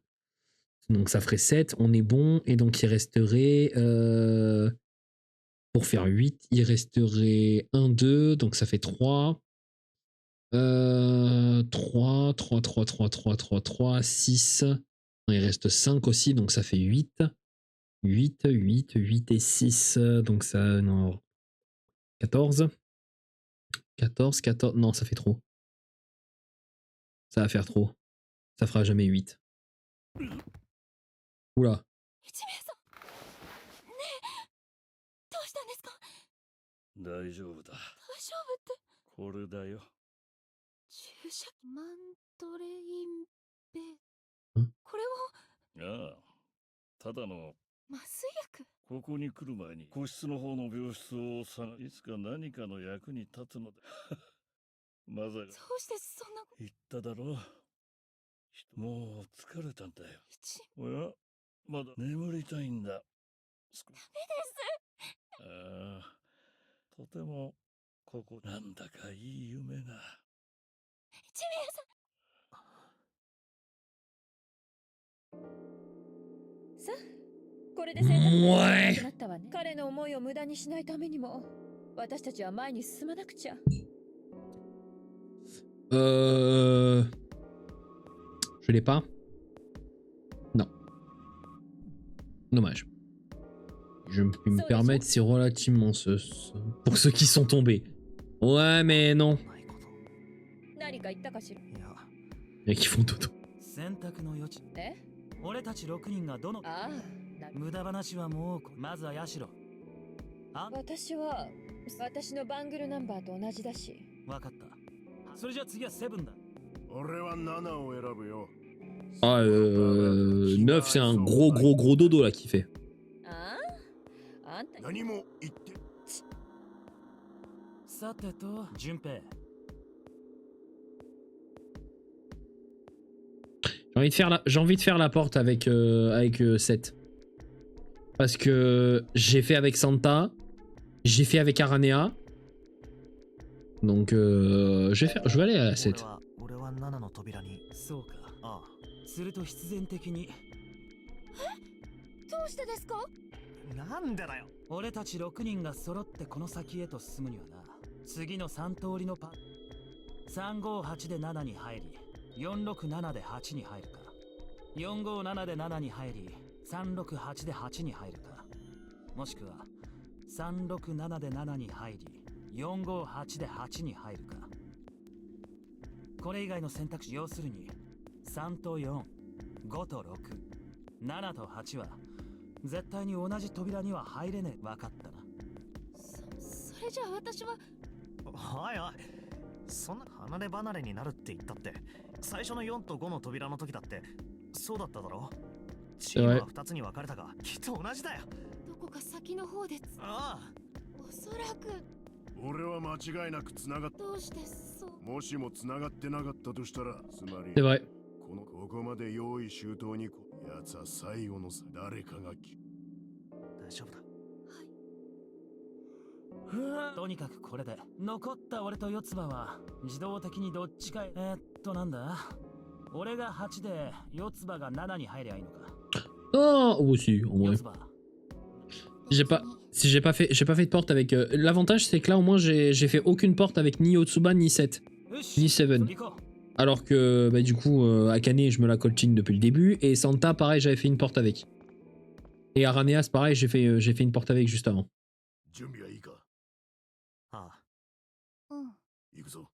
Donc ça ferait 7, on est bon. Et donc il resterait... pour faire 8, il resterait 1, 2, donc ça fait 3. 3, 3, 3, 3, 3, 3, 3, 6. Il reste 5 aussi, donc ça fait 8. 8, 8, 8 et 6, donc ça... Non. 14. 14, 14... Non, ça fait trop. Ça va faire trop. Ça fera jamais 8. Oula. 一宮さん。ねえ、どうしたんですか？大丈夫だ。大丈夫って。これだよ。注射マントレインベんこれをああ、ただの麻酔薬。ここに来る前に個室の方の病室をいつか何かの役に立つのでまさかどうしてそんな言っただろう。もう疲れたんだよ。一おや、まだ眠りたいんだ。ダメです。ああ、とてもここなんだかいい夢が。一宮さん。さあ、これで選択がなくなったわね。彼の思いを無駄にしないためにも、私たちは前に進まなくちゃ。Je l'ai pas. Non. Dommage. Je peux me permettre, c'est relativement pour ceux qui sont tombés. Ouais, mais non. 何か言ったかしら。いや、Il y en a qui font dodo. 選択の余地。え俺たち6人がどのああな無駄話はもうまずはヤシロ。あ、私は私のバングルナンバーと同じだし。わかった。それじゃあ次はセブンだ。俺は7を選ぶよ。 Ah, 9, c'est un gros dodo là qu'il fait. あああんた何も言ってさてと、順平。J'ai envie de faire la porte avec, 7. Parce que j'ai fait avec Santa, j'ai fait avec Aranea. Donc je vais aller à 7. 俺は7の扉に。そうか。あすると必然的にどうしてですか？あ。なんでだよ。俺たち6人が揃ってこの先へと進むにはな、次の3通りのパ358で7に入り、467で8に入るか、457で7に入り、368で8に入るか、もしくは367で7に入り、458で8に入るか。これ以外の選択肢、要するに3と4、5と6、7と8は絶対に同じ扉には入れねえ。分かったな。それじゃあ私は。おいおい、そんな離れ離れになるって言ったって、最初の4と5の扉の時だってそうだっただろ。チームは2つに分かれたが、きっと同じだよ。どこか先の方でああ。おそらく。俺は間違いなく繋がっどうしてそう。もしも繋がってなかったとしたら、つまり C'est vrai. ここまで用意周到に奴は最後の誰かが大丈夫だ。とにかくこれで残った俺と四つ葉は自動的にどっちかなんだ、俺が8で四つ葉が7に入りゃいいのか。 Ah, oh, si, en 四 vrai. つ葉。 J'ai pas fait de porte avec. L'avantage, c'est que là, au moins, j'ai fait aucune porte avec ni Otsuba ni 7. よし Ni 7. 行こう。 Alors que, bah, du coup, Akane, je me la coltine depuis le début. Et Santa, pareil, j'avais fait une porte avec. Et Araneas, pareil, j'ai fait une porte avec juste avant. 準備はいいか。ああ。うん。行くぞ。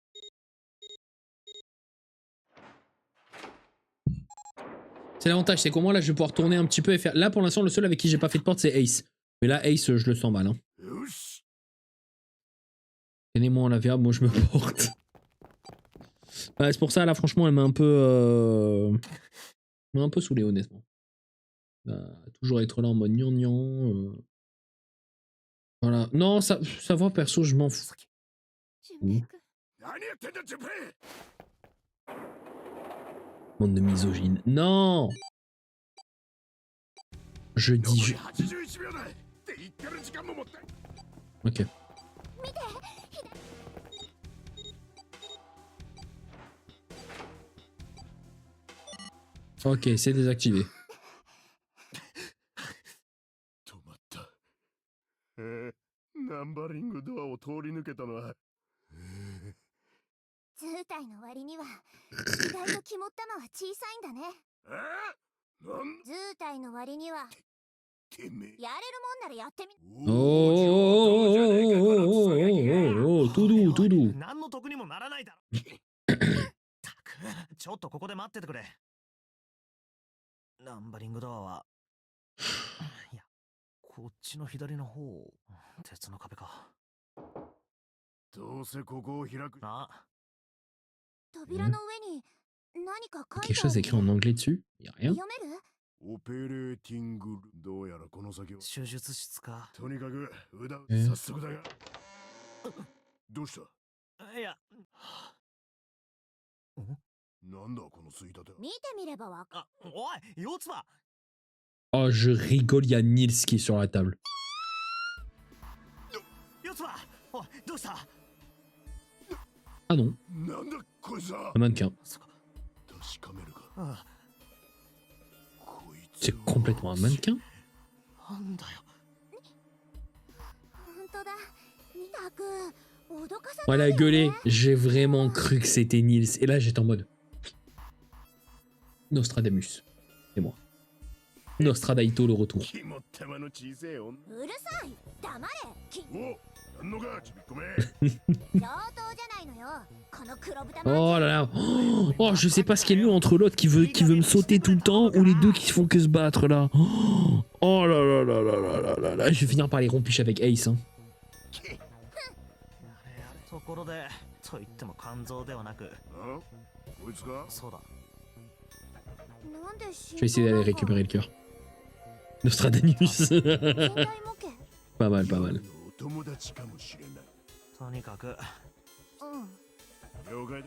C'est l'avantage, c'est qu'au moins là, je vais pouvoir tourner un petit peu et faire. Là, pour l'instant, le seul avec qui j'ai pas fait de porte, c'est Ace. Mais là, Ace, je le sens mal. Hein. よし。 Tenez-moi en la verbe, moi je me porte. Ouais, c'est pour ça, là, franchement, elle m'a un peu. Elle m'a un peu saoulé, honnêtement. Toujours être là en mode gnangnan. Voilà. Non, ça va, perso, je m'en fous. 準平君。何やってんだ、順平。 Monde de misogyne. Non! Je dis. 81秒だって言ってる時間ももったい。 Ok. Ok, c'est désactivé. 止まった。ナンバリングドアを通り抜けたのは。図体の割には意外と肝っ玉は小さいんだね。なん図体の割にはてめえ。やれるもんならやってみ。 Oh, tout doux, tout doux. 何の得にもならないだろ。たく、ちょっとここで待っててくれ。ナンバリングドアは、いや、こっちの左の方、鉄の壁か。どうせここを開く。あ、扉の上に何か書い Quelque てあ chose る。 écrit en anglais dessus? Y a rien. 読める？オペレーティング。どうやらこの先は。手術室か。とにかく、え早速だが。どうした？いや、なんだこの吸い立ては。見てみればわかあ、おい、四つ葉。 Oh, je rigole, il y a Nils qui est sur la table. 四つ葉。おい、どうした？ Ah non, なんだこいつは。 un mannequin. 確かめるか。あ、こいつ C'est complètement un mannequin. なんだよ。本当だ。たく脅かさ Ouais, ない elle a でよ gueulé. ね。 J'ai vraiment cru que c'était Nils. Et là, j'étais en mode. Nostradamus. C'est moi. Nostradaito le retour. 肝っ玉の小さい女。うるさい。黙れ。きお、んのかちびっこめ。上等じゃないのよ。この黒豚の Oh là là. Oh, je sais pas ce qu'il y a mieux entre l'autre qui veut me sauter tout le temps ou les deux qui font que se battre là. Oh là là là là là là là là. Je vais finir par les rompiches avec Ace. Hein. ところでと言っても肝臓ではなくあこいつかそうだなんで Je vais essayer d'aller récupérer le cœur. Nostradamus. 現代模型 Pas mal, pas mal. お友達かもしれない。とにかくうん了解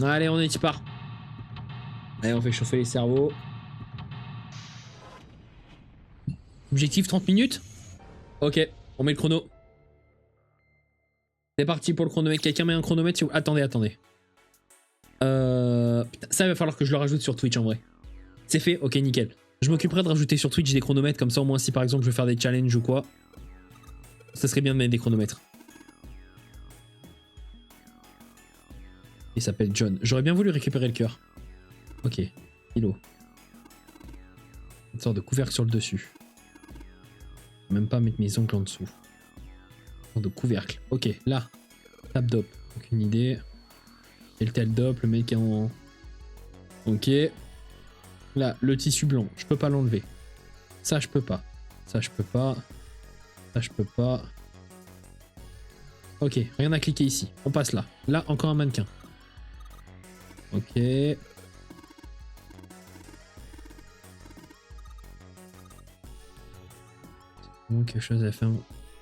だ。 Allez, on est part. Allez, on fait chauffer les cerveaux. Objectif 30 minutes. Ok, on met le chrono. C'est parti pour le chronomètre. Quelqu'un met un chronomètre sur... Attendez. Putain, ça, il va falloir que je le rajoute sur Twitch en vrai. C'est fait, ok, nickel. Je m'occuperai de rajouter sur Twitch des chronomètres, comme ça au moins si par exemple je veux faire des challenges ou quoi, ça serait bien de mettre des chronomètres. Il s'appelle John. J'aurais bien voulu récupérer le cœur. Ok, kilo. Une sorte de couvercle sur le dessus. Même pas mettre mes ongles en dessous. Une sorte de couvercle. Ok, là. Tap dop. Aucune idée. Et le tel dop, le mec est en... Ok. Là, le tissu blanc, je peux pas l'enlever. Ça, je peux pas. Ça, je peux pas. Ça, je peux pas. Ok, rien à cliquer ici. On passe là. Là, encore un mannequin. Ok. Bon, quelque chose à faire.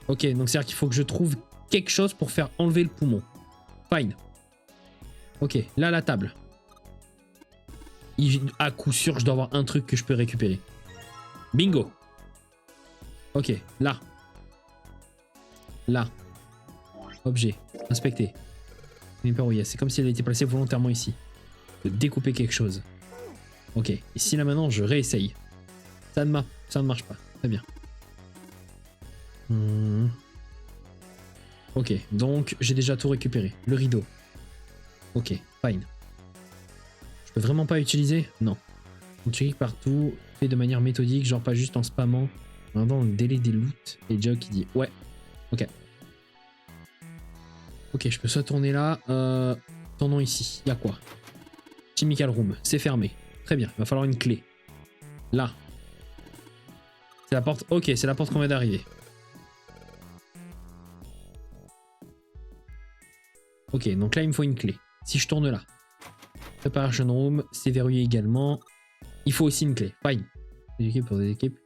Ok, donc c'est-à-dire qu'il faut que je trouve quelque chose pour faire enlever le poumon. Fine. Ok, là, la table. À coup sûr, je dois avoir un truc que je peux récupérer. Bingo. Ok, là. Là. Objet. Inspecter. C'est comme si elle était placée volontairement ici. De découper quelque chose. Ok. Ici, là, maintenant, je réessaye. Ça ne marche pas. Très bien. Ok, donc j'ai déjà tout récupéré. Le rideau. Ok, fine. Je peux vraiment pas utiliser? Non. On check partout, fait de manière méthodique, genre pas juste en spammant. Pendant le délai des loots. Et Joe qui dit ouais. Ok. Ok, je peux soit tourner là. Tournons ici. Y'a quoi? Chemical Room. C'est fermé. Très bien. Il va falloir une clé. Là. C'est la porte. Ok, c'est la porte qu'on vient d'arriver. Ok, donc là il me faut une clé. Si je tourne là. Preparation Room, c'est verrouillé également. Il faut aussi une clé. Fine. Des équipes pour des équipes.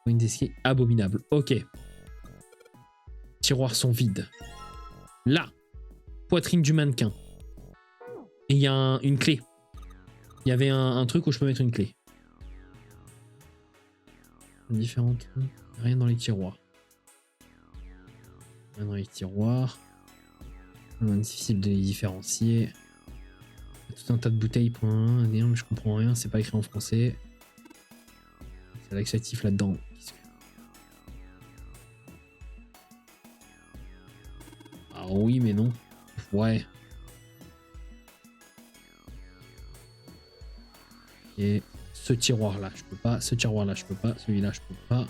Une escape abominable. Ok. Tiroirs sont vides. Là. Poitrine du mannequin. Et il y a une clé. Il y avait un truc où je peux mettre une clé. Différents trucs. Rien dans les tiroirs. Rien dans les tiroirs. Difficile de les différencier. Tout un tas de bouteilles pour un mais je comprends rien, c'est pas écrit en français. C'est laxatif là-dedans. Ah oui, mais non. Ouais. Et ce tiroir-là, je peux pas. Ce tiroir-là, je peux pas. Celui-là, je peux pas.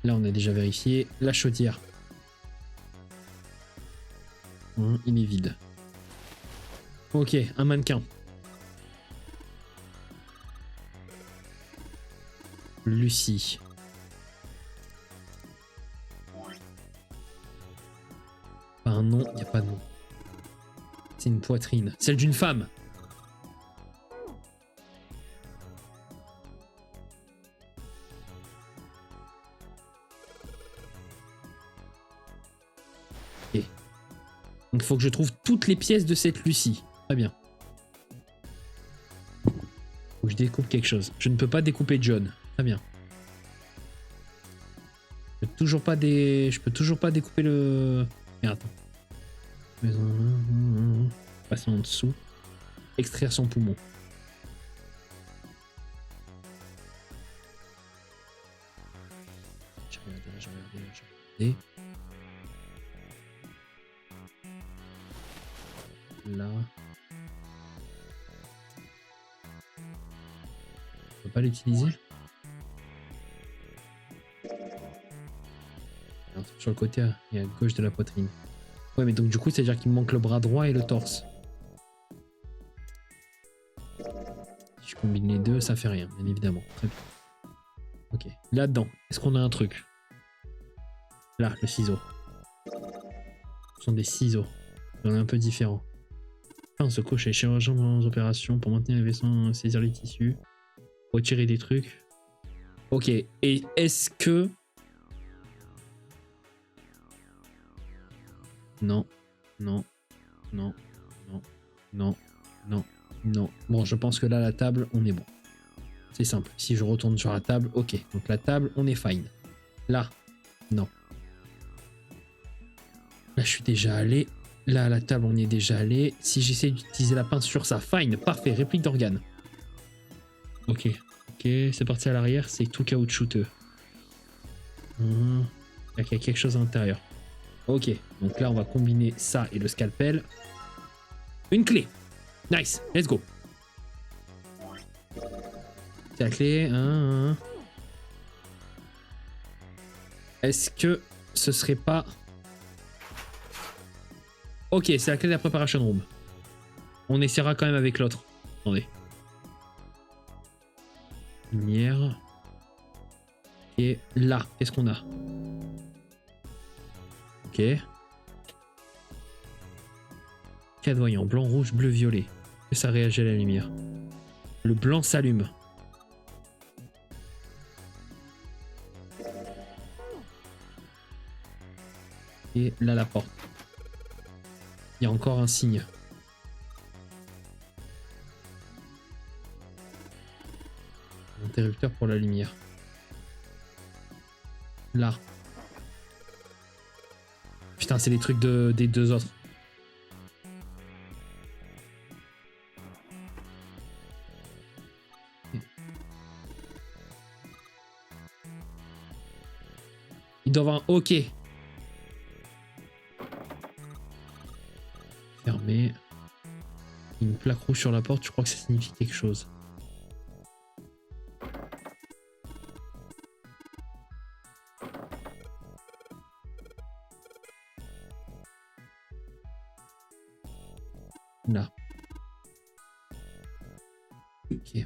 Là, on a déjà vérifié. La chaudière. Il est vide. Ok, un mannequin. Lucie. Pas un nom, il n'y a pas de nom. C'est une poitrine. Celle d'une femme. Ok. Donc il faut que je trouve toutes les pièces de cette Lucie. Très bien. Faut que je découpe quelque chose. Je ne peux pas découper John. Très bien. Je peux toujours pas découper le... Merde. Passer en dessous. Extraire son poumon. J'ai regardé. Là. Je peux pas l'utiliser. sur le côté et à gauche de la poitrine. Ouais, mais donc du coup, c'est-à-dire qu'il me manque le bras droit et le torse. Si je combine les deux, ça fait rien, bien évidemment. Très bien. Ok. Là-dedans, est-ce qu'on a un truc? Là, le ciseau. Ce sont des ciseaux. On est un peu différents. On se couche les chirurgiens en opération pour maintenir les vaisseaux, saisir les tissus, retirer des trucs. Ok. Et est-ce que... Non. Non. Non. Non. Non. Non. Non. Bon, je pense que là, la table, on est bon. C'est simple. Si je retourne sur la table, ok. Donc la table, on est fine. Là, non. Là, je suis déjà allé. Là, à la table, on y est déjà allé. Si j'essaie d'utiliser la pince sur ça, fine. Parfait. Réplique d'organe. Ok. Ok, c'est parti à l'arrière. C'est tout caoutchouteux. Il y a quelque chose à l'intérieur. Ok. Donc là, on va combiner ça et le scalpel. Une clé. Nice. Let's go. C'est la clé. Est-ce que ce serait pas... Ok, c'est la clé de la préparation room. On essaiera quand même avec l'autre. Attendez. Lumière. Et là, qu'est-ce qu'on a? Ok. Cadre voyant, blanc, rouge, bleu, violet. Que ça réagit à la lumière. Le blanc s'allume. Et là, la porte. Il y a encore un signe. Interrupteur pour la lumière. Là. Putain, c'est les trucs des deux autres. Ils doivent avoir un OK. Fermé. Une plaque rouge sur la porte, je crois que ça signifie quelque chose. Là. Ok.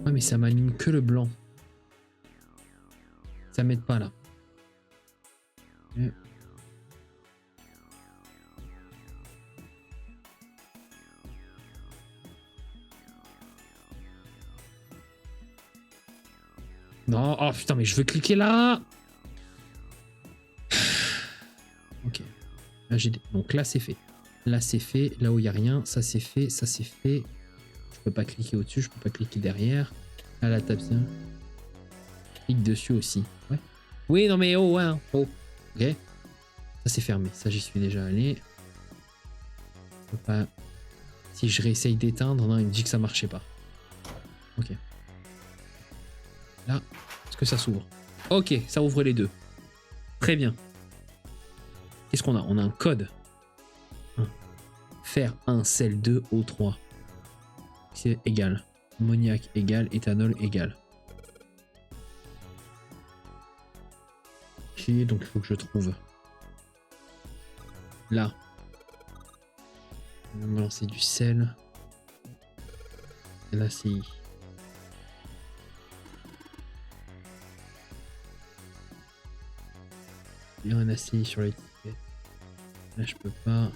Ouais, mais ça m'allume que le blanc. Ça m'aide pas là. Okay. Non, oh putain, mais je veux cliquer là. Ok. Là, donc là, c'est fait. Là, c'est fait. Là où il n'y a rien, ça c'est fait. Ça c'est fait. Je peux pas cliquer au-dessus, je peux pas cliquer derrière. Là, la table, tiens. Clique dessus aussi. Ouais. Oui, non mais oh, ouais. Oh. Ok. Ça c'est fermé. Ça, j'y suis déjà allé. Je peux pas... Si je réessaye d'éteindre, non, il me dit que ça marchait pas. Ok. Là, est-ce que ça s'ouvre? Ok, ça ouvre les deux. Très bien. Qu'est-ce qu'on a? On a un code. Fer 1, sel 2, O3. C'est égal. Ammoniac égal, éthanol égal. Ok, donc il faut que je trouve. Là. On va me lancer du sel. Et là, c'est... Il y a un ACI sur l'étiquette. Là, je peux pas.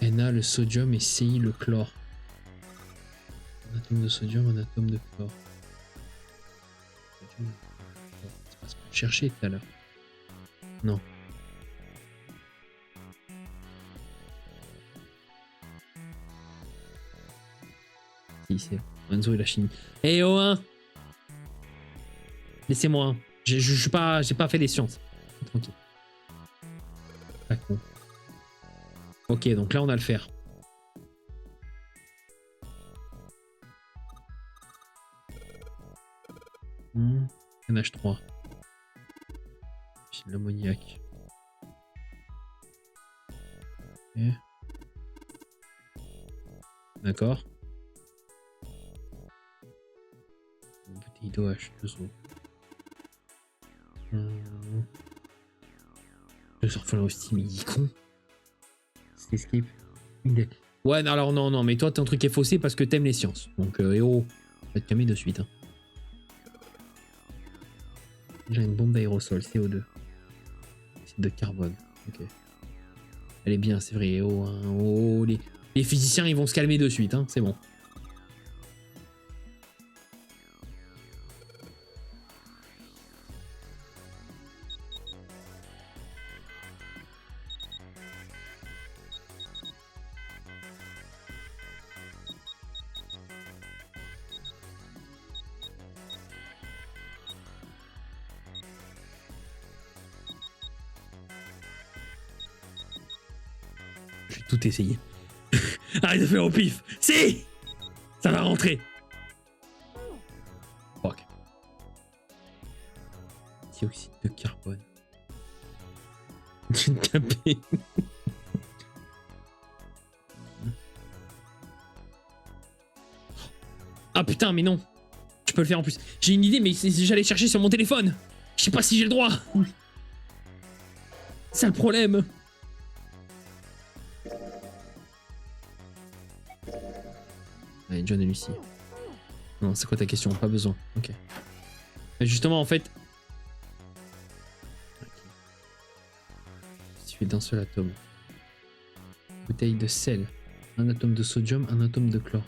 Na, le sodium, et CI, le chlore. Un atome de sodium, un atome de chlore. C'est pas ce qu'on cherchait tout à l'heure. Non. Si, c'est Enzo et la chimie. Eh oh, hein. Laissez-moi. J'ai pas fait les sciences. Tranquille. Pas con. Ok, donc là on a le fer. NH3. J'ai de l'ammoniac. Ok. D'accord. 2H, 2O. Le orphelin au Steam, il est con. C'est escape. Ouais, non, alors non, mais toi, ton truc est faussé parce que t'aimes les sciences. Donc, on va te calmer de suite. Hein. J'ai une bombe d'aérosol, CO2. C'est de carbone. Ok. Elle est bien, c'est vrai. Les physiciens, ils vont se calmer de suite. Hein. C'est bon. J'ai tout essayé. Arrête de faire au pif. Si, ça va rentrer. Fuck. Dioxyde de carbone. J'ai tapé. Ah putain, mais non. Je peux le faire en plus. J'ai une idée, mais j'allais chercher sur mon téléphone. Je sais pas si j'ai le droit. C'est ça le problème. Allez, John et Lucie. Non, c'est quoi ta question? Pas besoin. Ok. Mais justement, en fait... Situé d'un seul atome. Bouteille de sel. Un atome de sodium, un atome de chlore.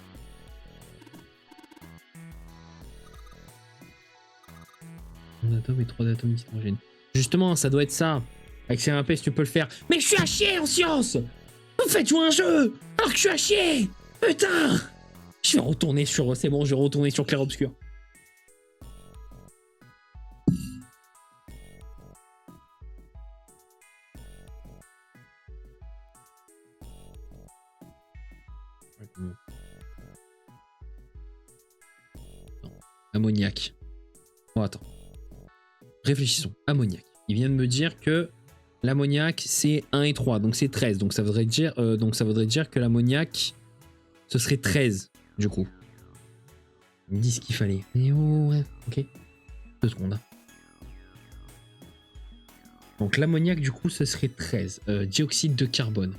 Un atome et 3 atomes d'hydrogène. Justement, ça doit être ça. Avec CMAP, si tu peux le faire. Mais je suis à chier en science! Vous faites jouer un jeu alors que je suis à chier! Putain! Je vais retourner sur... C'est bon, je vais retourner sur Clair Obscur. Non. Ammoniac. Bon, attends. Réfléchissons. Ammoniac. Il vient de me dire que l'ammoniac, c'est 1 et 3, donc c'est 13. Donc ça voudrait dire que l'ammoniac, ce serait 13. Du coup, ils me disent ce qu'il fallait. Et oh, ouais, ok. 2 secondes. Donc l'ammoniac, du coup, ce serait 13. Dioxyde de carbone.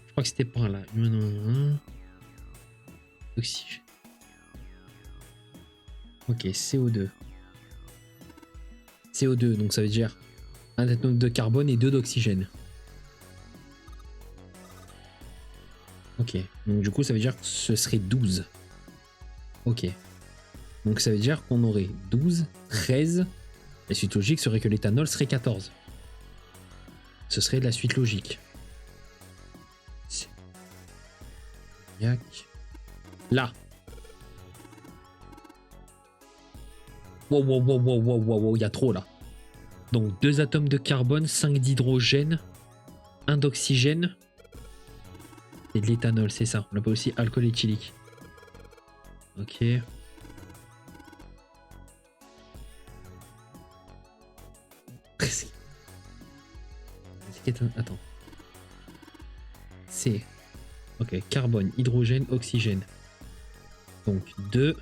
Je crois que c'était par là. Oxygène. Ok, CO2. CO2, donc ça veut dire un atome de carbone et 2 d'oxygène. Ok, donc du coup ça veut dire que ce serait 12. Ok. Donc ça veut dire qu'on aurait 12, 13. La suite logique serait que l'éthanol serait 14. Ce serait de la suite logique. Là. Wow, il y a trop là. Donc 2 atomes de carbone, 5 d'hydrogène, 1 d'oxygène. Et de l'éthanol, c'est ça. On l'appelle aussi alcool éthylique. Ok. Presque. Attends. C'est... Ok, carbone, hydrogène, oxygène. Donc 2,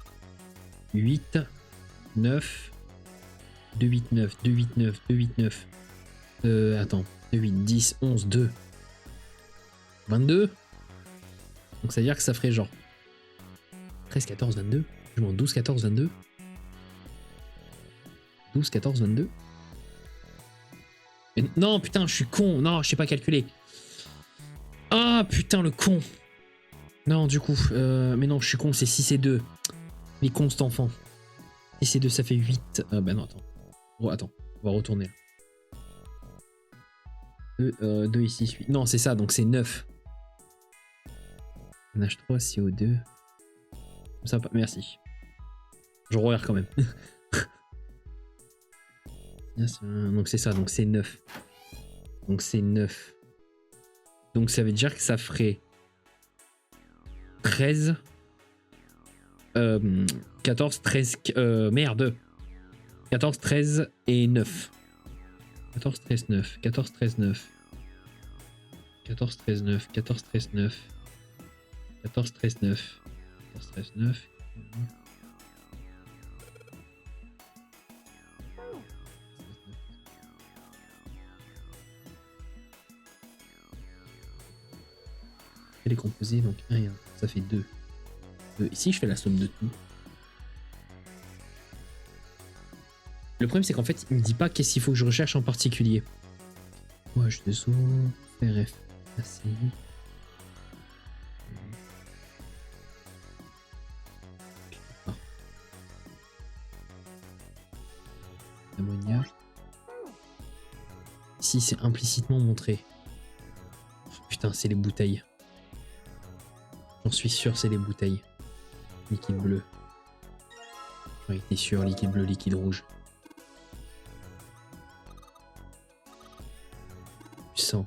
8, 9, 2, 8, 9, 2, 8, 9, 2, 8, 9. Attends. 2, 8, 10, 11, 2. 22. Donc ça veut dire que ça ferait genre 13, 14, 22. Je m'en 12, 14, 22. 12, 14, 22. Mais non, putain, je suis con. Non, je sais pas calculer. Ah, putain, le con. Non, du coup, mais non, je suis con, c'est 6 et 2. Les cons, cet enfant. 6 et 2, ça fait 8. Ben non, attends. Oh, attends, on va retourner. 2 et 6, 8. Non, c'est ça, donc c'est 9. NH3, CO2. Ça, merci. Je regarde quand même. Donc c'est ça, donc c'est 9. Donc c'est 9. Donc ça veut dire que ça ferait 13. 14, 13. Merde. 14, 13 et 9. 14, 13, 9. 14, 13, 9. 14, 13, 9. 14, 13, 9. 14, 13, 9. 14, 13, 9. Elle est composée, donc 1 et 1. Ça fait 2. Ici, je fais la somme de tout. Le problème, c'est qu'en fait, il me dit pas qu'est-ce qu'il faut que je recherche en particulier. H2O, RF, ACI. Ammoniac. Ici, c'est implicitement montré. Putain, c'est les bouteilles. J'en suis sûr, c'est les bouteilles. Liquide bleu. J'en étais sûr, liquide bleu, liquide rouge. Du sang.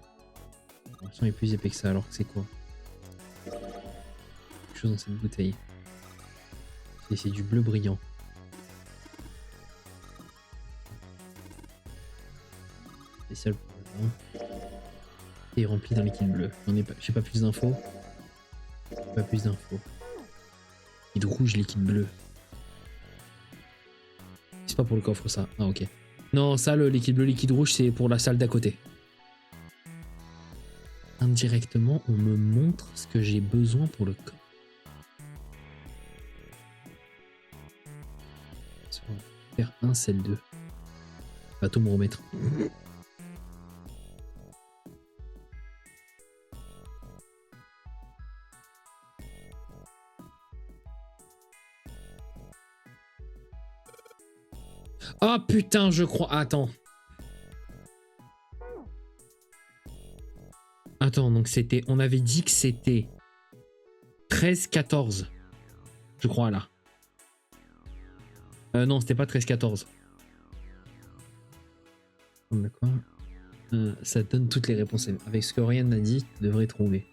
Le sang est plus épais que ça, alors que c'est quoi? Quelque chose dans cette bouteille. C'est du bleu brillant. Spécial pour le vin. Et rempli d'un liquide bleu. J'ai pas plus d'infos. Pas plus d'infos. Liquide rouge, liquide bleu. C'est pas pour le coffre ça. Ah ok. Non, ça le liquide bleu, liquide rouge, c'est pour la salle d'à côté. Indirectement, on me montre ce que j'ai besoin pour le coffre. Faire 1, celle 2. Va tout me remettre. Oh putain, je crois. Attends. Attends, donc c'était. On avait dit que c'était 13-14. Je crois là. Non, c'était pas 13-14. D'accord. Ça donne toutes les réponses. Avec ce que Ryan n'a dit, tu devrais trouver.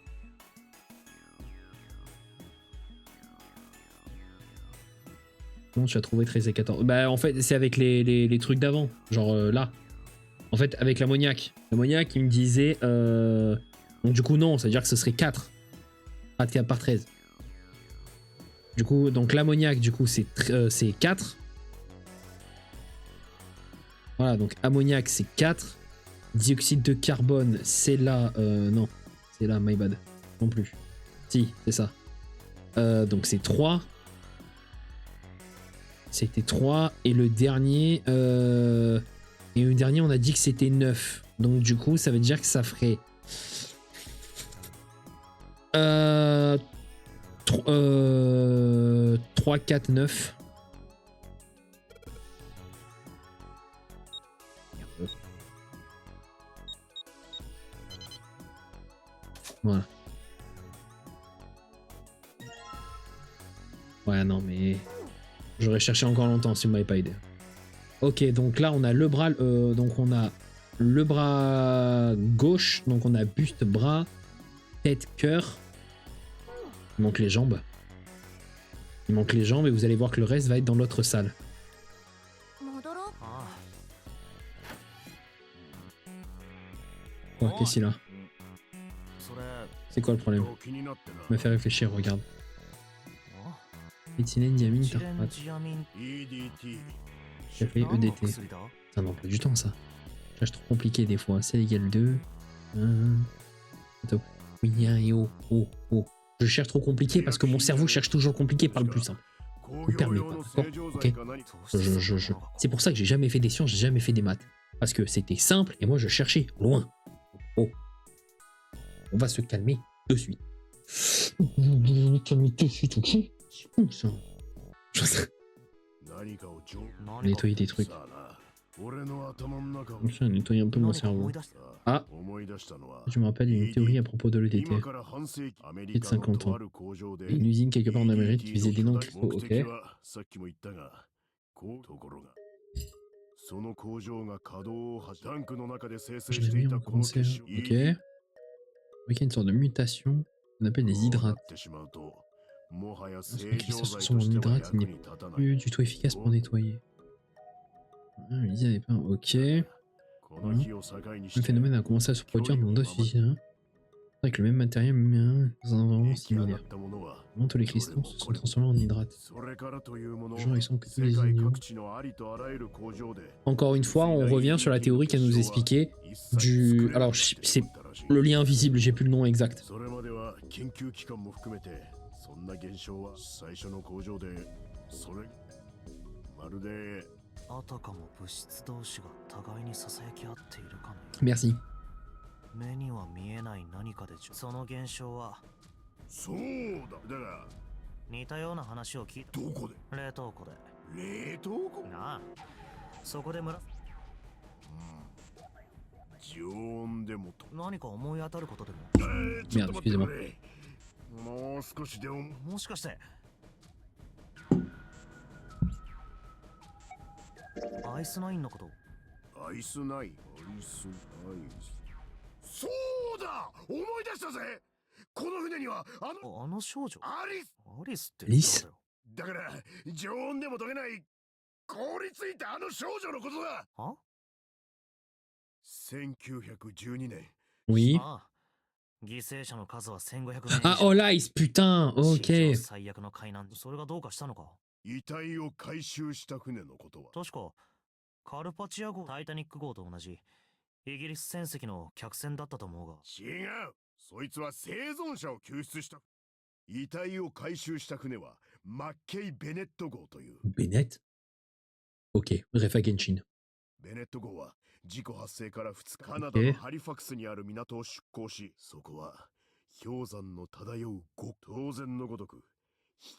Comment tu as trouvé 13 et 14? Bah en fait c'est avec les trucs d'avant. Genre là. En fait avec l'ammoniac. L'ammoniac il me disait... Donc du coup non, ça veut dire que ce serait 4. Pas de 4 par 13. Du coup, donc l'ammoniac du coup c'est 4. Voilà, donc ammoniac c'est 4. Dioxyde de carbone c'est là... non, c'est là, my bad. Non plus. Si, c'est ça. Donc c'est 3. C'était 3 et le dernier on a dit que c'était 9. Donc du coup ça veut dire que ça ferait 3, 4, 9. Voilà. Ouais non mais... J'aurais cherché encore longtemps si vous m'avez pas aidé. Ok, donc là on a le bras, donc on a le bras gauche, donc on a buste, bras, tête, cœur. Il manque les jambes. Il manque les jambes et vous allez voir que le reste va être dans l'autre salle. Quoi, qu'est-ce qu'il a? C'est quoi le problème? Me fait réfléchir, regarde. Éthylène, diamine, tartrate. J'ai fait EDT. C'est un emploi du temps ça. C'est trop compliqué des fois. C'est égal 2. Attends. Oui, et oh. Je cherche trop compliqué parce que mon cerveau cherche toujours compliqué par le plus simple. Je me permets pas, d'accord? Ok. C'est pour ça que j'ai jamais fait des sciences, j'ai jamais fait des maths. Parce que c'était simple et moi je cherchais loin. Oh. On va se calmer de suite. Calmer de suite, ok? Ça. Nettoyer des trucs. Comme ça, nettoyer un peu mon cerveau. Ah, je me rappelle une théorie à propos de l'EDT. Il y a 50 ans. Une usine quelque part en Amérique qui faisait des noms cristaux, ok. Je l'ai mis en concert, ok. Il y a une sorte de mutation qu'on appelle des hydrates. Lorsqu'un cristal se transforme en hydrate, il n'est plus du tout efficace pour nettoyer. L'usine n'est pas... Ok. Le phénomène a commencé à se produire dans d'autres usines. Avec le même matériel, mais dans un environnement 出来上が similaire. ったものは Vraiment, tous les cristaux se sont transformés en hydrates. それからというもの Genre, ils sont que tous les 世界 ignorants. 各地のありとあらゆる工場で Encore une fois, on revient sur la théorie qu'elle nous expliquait du... Alors, c'est le lien invisible, j'ai plus le nom exact. それまでは研究機関も含めてそんな現象は最初の工場でそれまるであたかも物質同士が互いにささやき合っているかのよう Merci. 目には見えない何かでその現象はそうだだが似たような話を聞いたどこで冷凍庫で冷凍庫なあそこで常温でもと何か思い当たることでもちょっと待ってくれもう少しでももしかしてアイスナインのことアイスナインアイスナインそうだ思い出したぜこの船にはあの少女アリスアリスってリス誰だよだから常温でも溶けない凍りついたあの少女のことだは1912年 Oui. ああ犠牲者の数は1500 Ah, oh là, putain, 史上 ok. 最悪の海難それがどうかしたのか遺体を回収した船のことは確かカルパチア号タイタニック号と同じイギリス船籍の客船だったと思うが違うそいつは生存者を救出した遺体を回収した船はマッケイ・ベネット号という Bennett. Ok, Refa Genshin. ベネット号は事故発生から2日カナダのハリファクスにある港を出港しそこは氷山の漂う当然のごとく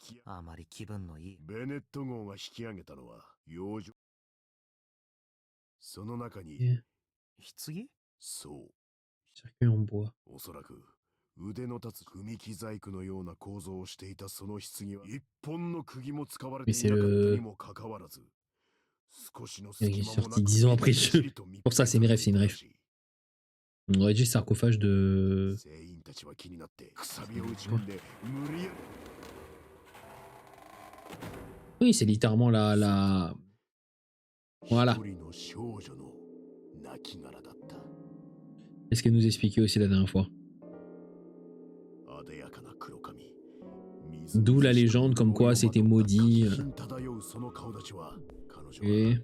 引きあまり気分のいいベネット号が引き上げたのは洋上その中に Yeah. 棺そう Circuit en bois. おそらく腕の立つ組木細工のような構造をしていたその棺は一本の釘も使われていなかったにもかかわらず少しの隙間もなく 10 ans après le jeu. Pour ça, c'est une ref, c'est une ref. On aurait dit sarcophage de... 全員たちは気になってくさびを打ち込んで無理やり Oui, c'est littéralement la... Voilà. 一人の少女の亡骸だった C'est ce qu'elle nous expliquait aussi la dernière fois. あでやかな黒髪 D'où la légende comme quoi c'était maudit. 漂うその顔立ちは彼女 Et... は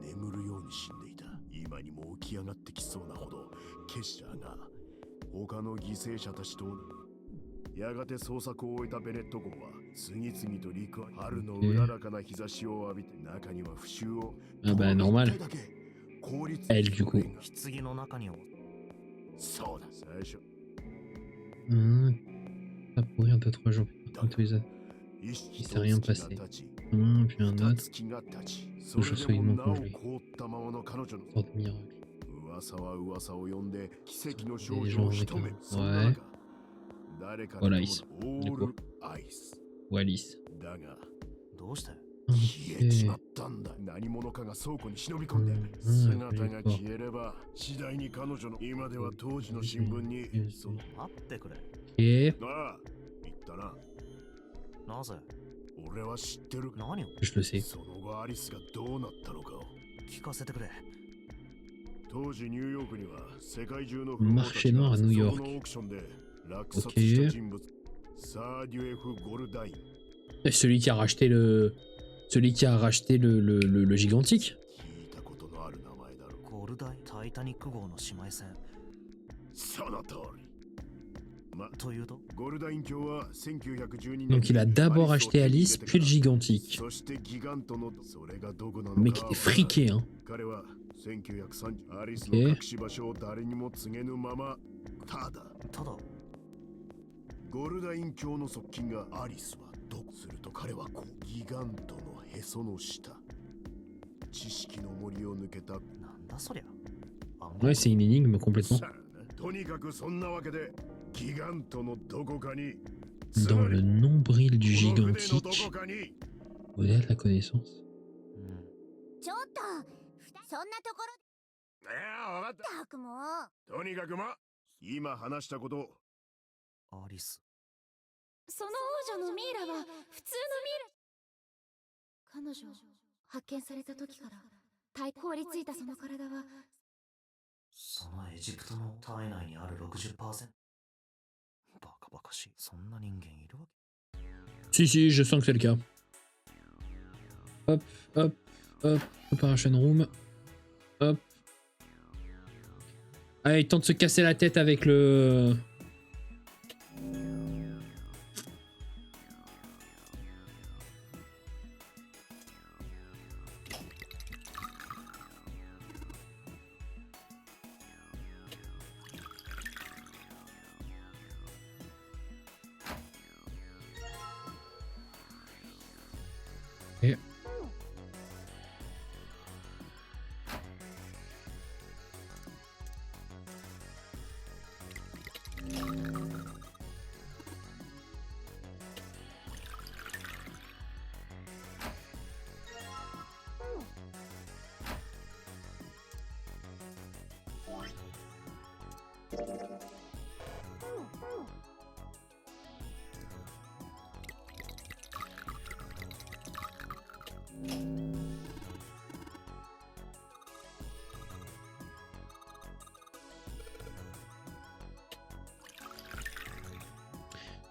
眠るように死んでいた今にも起き上がってきそうなほどケッシャーが他の犠牲者たちとやがて捜索を終えたベネット号は次々と陸は春のうららかな日差しを浴びて中には腐臭を Ah bah normal. 効率 Elle du coup. 棺の中にそうだ最初 Ça pourrir 2-3 jours plus tard, tous les autres. il s'est rien passé. Puis un autre. Le jour solidement congelé. Sorte de miracle. 噂は噂を呼んで奇跡の少 Des 女 gens を avec 一目 un... そんな Ouais. 中誰か Voilà, の Alice. オールアイス Ou Alice. だがどうして消えちま Ok. ったんだ何者かが倉庫に忍び込んでうん姿が消えれば次第に彼女の今では当時の新聞にその待ってくれ Et... ああ言ったななぜ俺は知ってる何を Je le sais. その後アリスがどうなったのかを聞かせてくれ当時ニューヨークには世界中の Marché noir à New York. そのオークションで落札した人物サーデュエフ・ゴルダイン Celui qui a racheté le... Celui qui a racheté le gigantique. 聞いたことのある名前だろゴルダイタイタニック号の姉妹船その通りまというとゴルダイン卿は1912年 Donc il a d'abord acheté Alice, puis le gigantique. そしてギガントのそれがどこなの Le か mec était friqué, hein. 彼は1930アリスの隠し場所を誰にも告げぬままただただゴルダイン卿の側近がアリスはどうすると彼はこうギガントのへその下知識の森を抜けたなんだそりゃ暗 Ouais, c'est une énigme complètement. さあとにかくそんなわけでギガントのどこかに Dans le nombril du この船のど gigantique, こかに au-delà de la connaissance. うんちょっとそんなところいや分かったたくもとにかく今話したことアリスその王女のミイラは普通のミイラ彼女発見された時から凍りついたその体はそのエジプトの体内にある 60%カバカしい。そんな人間いるわけ。 Si, si, je sens que c'est le cas. Hop, hop, hop, Preparation Room. Hop. Allez, il tente de se casser la tête avec le... Et...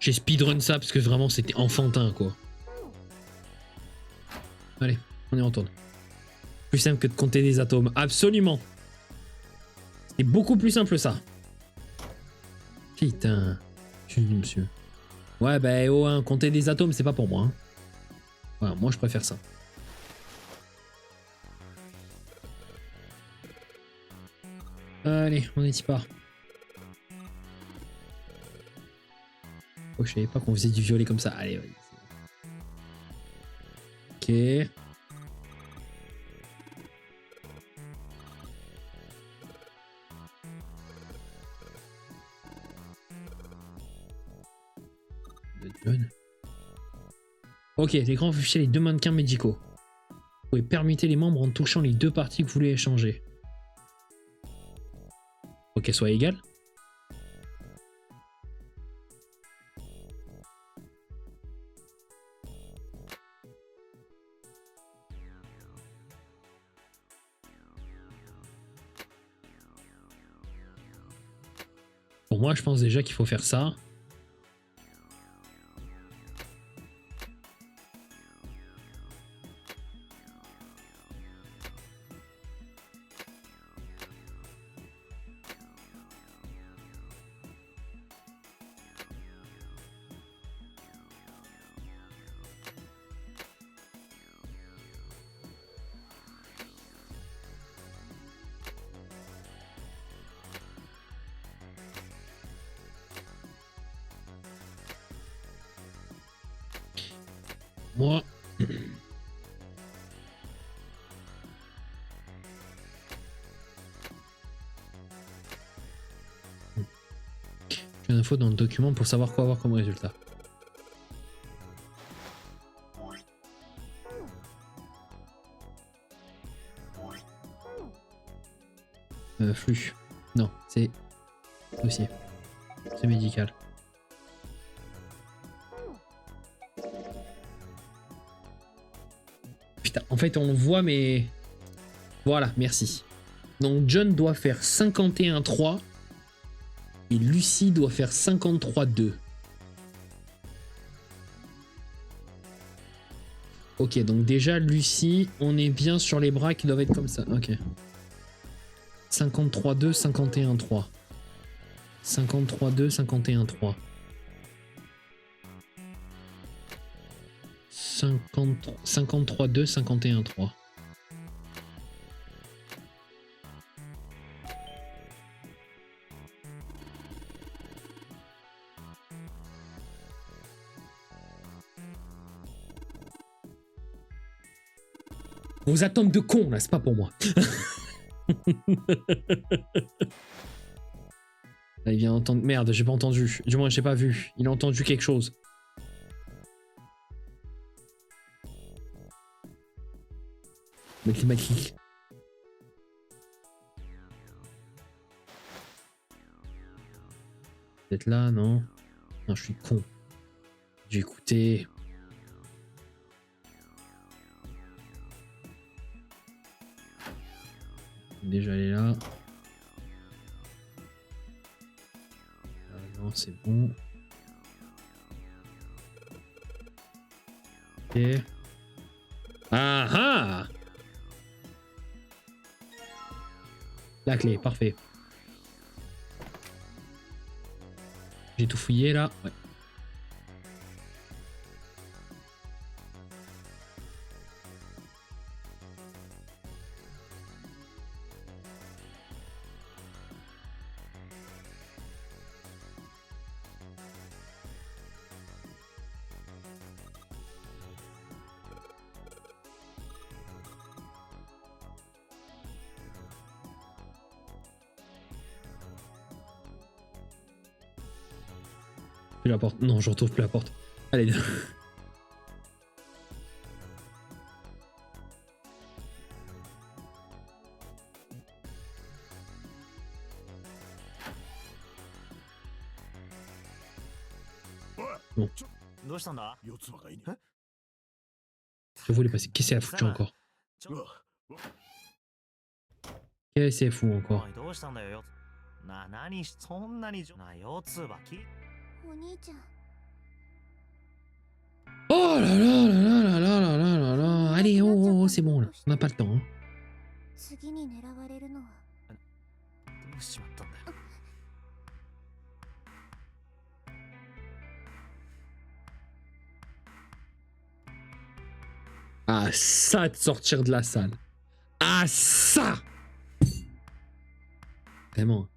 J'ai speedrun ça parce que vraiment c'était enfantin quoi. Allez, on y retourne. Plus simple que de compter des atomes, absolument. C'est beaucoup plus simple ça. Putain. Je dis monsieur. Ouais bah oh hein, compter des atomes c'est pas pour moi. Hein. Voilà, moi je préfère ça. Allez, on y part. Oh, je savais pas qu'on faisait du violet comme ça. Allez, vas-y. Ok. Ok, l'écran affiche les deux mannequins médicaux. Vous pouvez permuter les membres en touchant les deux parties que vous voulez échanger. Faut qu'elles soient égales. Pour moi, je pense déjà qu'il faut faire ça. Moi... J'ai une info dans le document pour savoir quoi avoir comme résultat. Flux. Non, c'est dossier. C'est médical. Putain, en fait on le voit mais... Voilà, merci. Donc John doit faire 51-3 et Lucie doit faire 53-2. Ok, donc déjà Lucie, on est bien sur les bras qui doivent être comme ça. Ok. 53-2, 51-3. 53-2, 51-3. 53-2, 51-3. Vos atomes de con là, c'est pas pour moi. Là, il vient d'entendre. Merde, j'ai pas entendu. Du moins, j'ai pas vu. Il a entendu quelque chose. Mathématiques. Peut-être là, non? Non, je suis con. J'ai écouté. Déjà elle est là. Non, c'est bon. Ok. Ah ah! La clé, parfait. J'ai tout fouillé là. Ouais. Plus la porte. Non, je retrouve plus la porte. Allez. Bon. どうしたんだ？四つ葉がいね。 Je voulais passer. Qu'est-ce qu'elle a foutu encore? ちょ Qu'est-ce qu'elle fout encore? おいどうしたんだよよ。何しそんなに四つ葉き。お兄ちゃん Oh là là là là là là là là là. Allez, oh, oh, oh, c'est bon là. On n'a pas le temps. Hein. 次に狙われるのはどうしちまったんだよ。 Ah, ça de sortir de la salle. Ah, ça! Vraiment.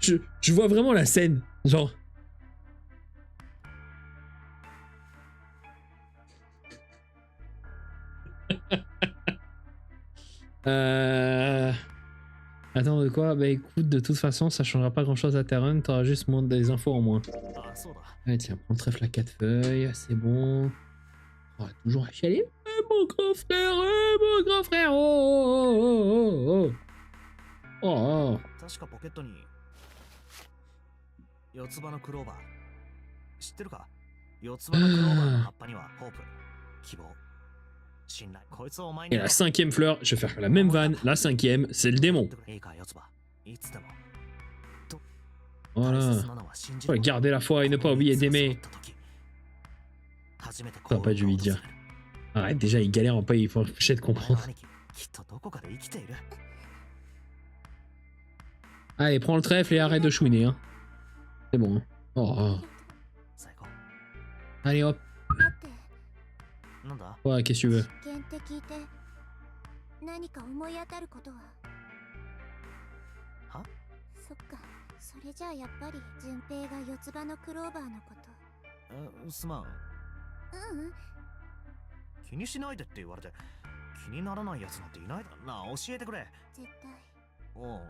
Je vois vraiment la scène. Genre. Attends, de quoi? Bah écoute, de toute façon, ça changera pas grand chose à Terran, t'auras juste moins des infos en moins. あ、そうだ。 Allez, tiens, prends le trèfle à 4 feuilles, c'est bon. Oh, toujours à chialer. Mon grand frère, mon grand frère, oh, oh, oh, oh, oh. 確かポケットに四つ葉のクローバー。知ってるか？四つ葉のクローバーの葉っぱにはホープ、希望、信頼。こいつをお前に。 Et la 5e fleur, je vais faire la même vanne. La 5e, c'est le démon. いいか四つ葉。いつでも。 Voilà. Faut garder la foi et ne pas oublier d'aimer. Ça va pas dû lui dire. Arrête, déjà, il galère en pas, il faut empêcher de comprendre. Allez, prends le trèfle et arrête de chouiner. Hein. C'est bon. Hein. Oh, oh. Allez, hop. 待って Ouais, qu'est-ce que tu veux? 実験って聞いて何か思い当たることは？は？そっか、それじゃあやっぱり順平が四つ葉のクローバーのこと。すまん。うん気にしないでって言われて気にならないやつなんていないだろ。なあ教えてくれ。絶対おう、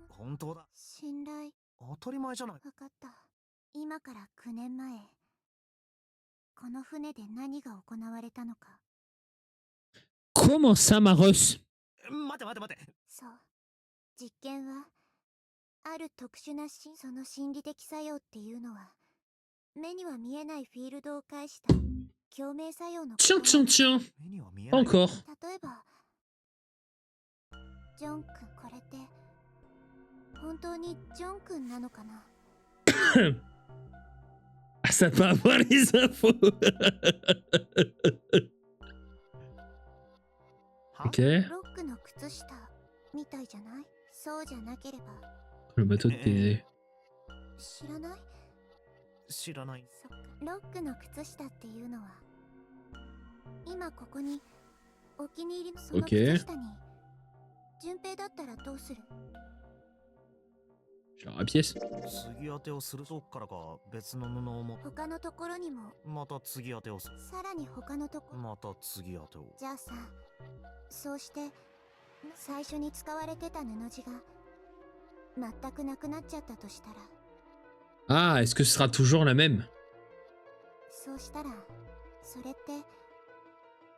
本当だ。信頼。当たり前じゃない。分かった。今から9年前この船で何が行われたのか。 Comment ça, Maros? 待て待て待て。そう、実験はある特殊なその心理的作用っていうのは目には見えないフィールドを介した共鳴作用の。 Tiens, tiens, tiens. Encore. 例えばジョン君、これって本当にジョン君なのかな？ Ah, ça peut avoir les infos. Ok. ロックの靴下みたいじゃない？そうじゃなければ。 Le bateau de Thésée. 知らない？知らない。そっか、ロックの靴下っていうのは今ここにお気に入りのその靴下に順平だったらどうする？ Je la pièce. 次当てをするそっからか別の布をも。他のところにも。また次当てをする。さらに他のところ。また次当てを。じゃあさ、そうして最初に使われてた布地が全くなくなっちゃったとしたら。 Ah, est-ce que ce sera toujours la même? そうしたらそれって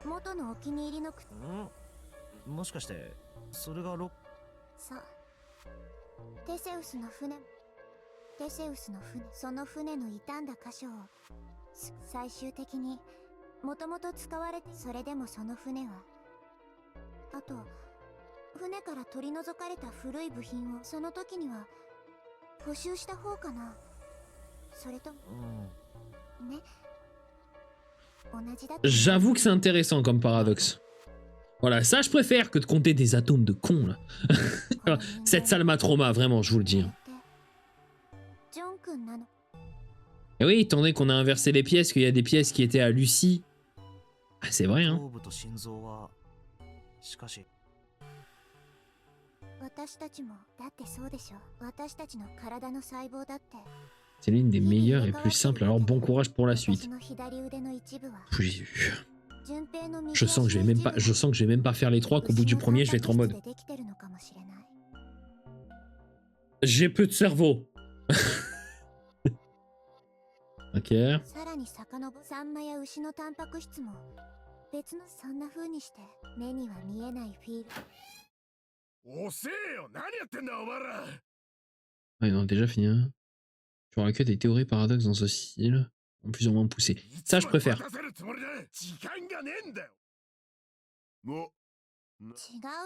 元のお気に入りの靴。もしかしてそれがロック。そう、テセウスの船。テセウスの船、その船の傷んだ箇所を最終的にもともと使われて、それでもその船は、あと船から取り除かれた古い部品をその時には補修した方かな。それともね、同じだった。 J'avoue que c'est intéressant comme paradoxe. Voilà, ça je préfère que de compter des atomes de con là. Cette salle m'a trauma, vraiment, je vous le dis. ジョン君なの。 Et oui, étant donné qu'on a inversé les pièces, qu'il y a des pièces qui étaient à Lucie. Ah, c'est vrai, hein. 頭部と心臓はしかし私たちもだってそうでしょ。私たちの体の細胞だって。 C'est l'une des meilleures et plus simples, alors bon courage pour la 私 suite. の左腕の一部は Jésus. 順平の右 Je sens que je vais même pas, je sens que je vais même pas faire les trois, qu'au bout du premier, je vais être en mode. 牛のタンパク質でできてるのかもしれない。 J'ai peu de cerveau. Ok. さらに遡るサンマや牛のタンパク質も別の、そんな風にして目には見えないフィール。遅えよ、何やってんだお前ら。 Ouais, on a déjà fini. Hein. Tu auras que des théories paradoxes dans ce style, en plus ou moins poussées. Ça, je préfère. 時間がねえんだよ。もう、違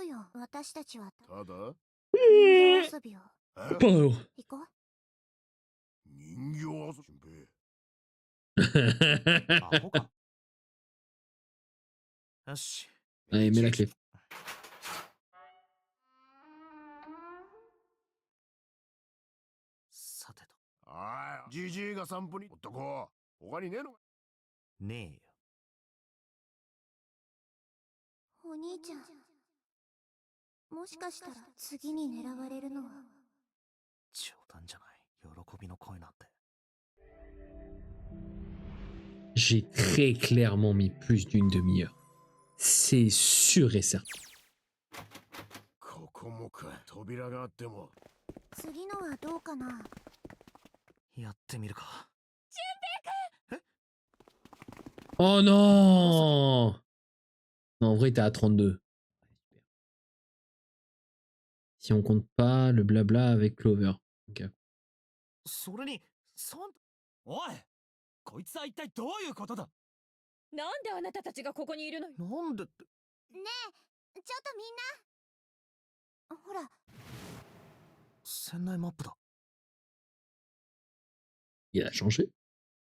うよ、私たちはただ人形遊びを。 Pardon. 行こう。人形遊び。アホか。よし。 Allez, mets la clé. さてと。ああ、じじいが散歩に男、他にねえのか。ねえよ。お兄ちゃん、もしかしたら次に狙われるのは。冗談じゃない。喜びの声なんて。 J'ai très clairement mis plus d'une demi-heure. C'est sûr et certain. ここもか、扉があっても。次のはどうかな。やってみるか。 Oh non! Non, en vrai, t'es à 32. Si on compte pas le blabla avec Clover. Ok. それに、サンおい、こいつは一体どういうことだ。なんであなたたちがここにいるのよ。なんでって。ねえ、ちょっとみんな。ほら、船内マップだ。 Il a changé.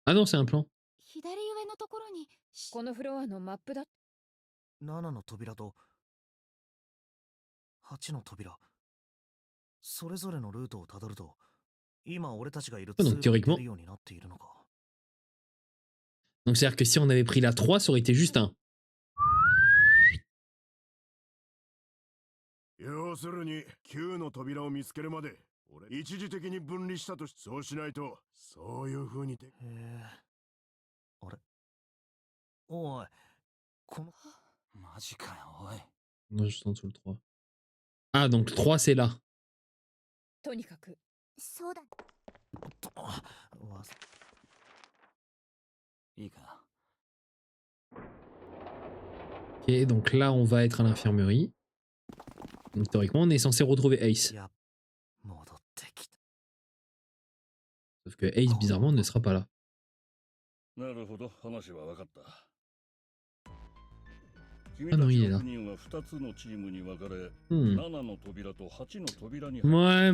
Ah non, c'est un plan. 左上のところにこのフロアのマップだ。 7の扉と8の扉。それぞれのルートをたどると、今俺たちがいる Donc, théoriquement- るようになっているのか。 Donc c'est-à-dire que si on avait pris la 3, ça aurait été juste un. 要するに9の扉を見つけるまで俺一時的に分離したとし、そうしないとそういう風にて。へえ。あれ。おい。この。マジかよ、おい。 Non, juste en dessous le 3. Ah, donc le 3, c'est là. とにかくそうだ。いいか。 Ok, donc là, on va être à l'infirmerie. Donc théoriquement, on est censé retrouver Ace. いや、戻ってきた。 Sauf que Ace, bizarrement, ne sera pas là. なるほど、話は分かった。 Ah non, il est là. 君たち6人は2つのチームに分かれ、 Hmm. 7の扉と8の扉に Ouais,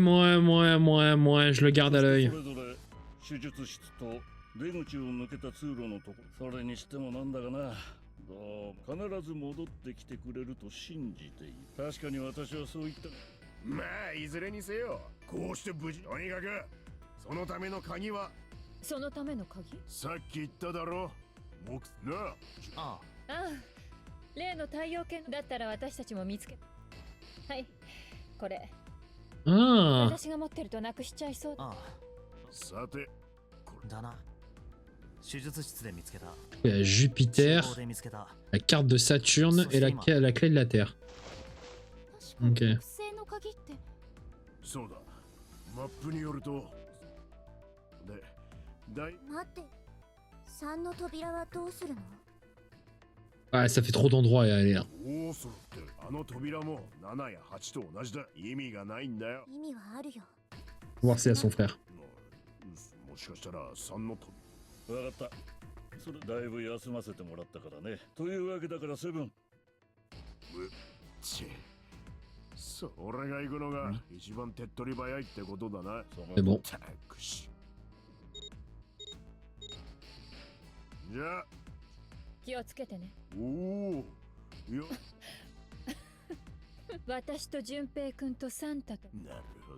je le garde à l'œil. それぞれ手術室と出口を抜けた通路のところ。それにしてもなんだかな。どう必ず戻ってきてくれると信じている。確かに私はそう言った。まあいずれにせよ、こうして無事。とにかくそのための鍵はそのための鍵。さっき言っただろ。なあ。あああ、例の太陽系だったら私たちも見つけ。はい、これ Ah, 私が持ってるとなくしちゃいそうだ。あ、あさて、あ、だな。手術室で見つけた。 il y a Jupiter, 厨房で見つけた。 la carte de Saturne et la clé de la Terre. 確かに OK. 木星の鍵って。そうだ。マップによると。で、待って、3の扉はどうするの？ Ouais, ça fait trop d'endroits à aller là. おお、そってあの扉も7や8と同じだ。意味がないんだよ。意味はあるよ。 Voir si à son frère. もしかしたら3のとわかった。それだいぶ休ませてもらったからね。というわけだからセブン。ちそれが行くのが一番手っ取り早いってことだな。でもたくしじゃあ気をつけてね。おおよ私と淳平くんとサンタと。なるほ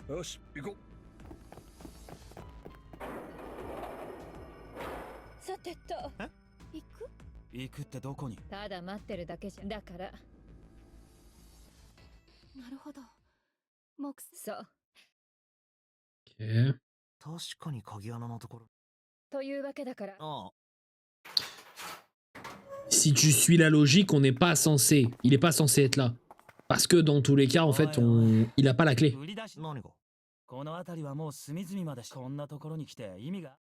ど。よし、行こさてとえ行く？行くってどこに？ただ待ってるだけじゃ。だからなるほど。木そう Ok. 確かに鍵穴のところ。というわけだから。ああ、 Si tu suis la logique, on n'est pas censé. Il est pas censé être là. Parce que dans tous les cas, en fait, il a pas la clé. 売り出し。何が？この辺りはもう隅々までこんなところに来て意味が。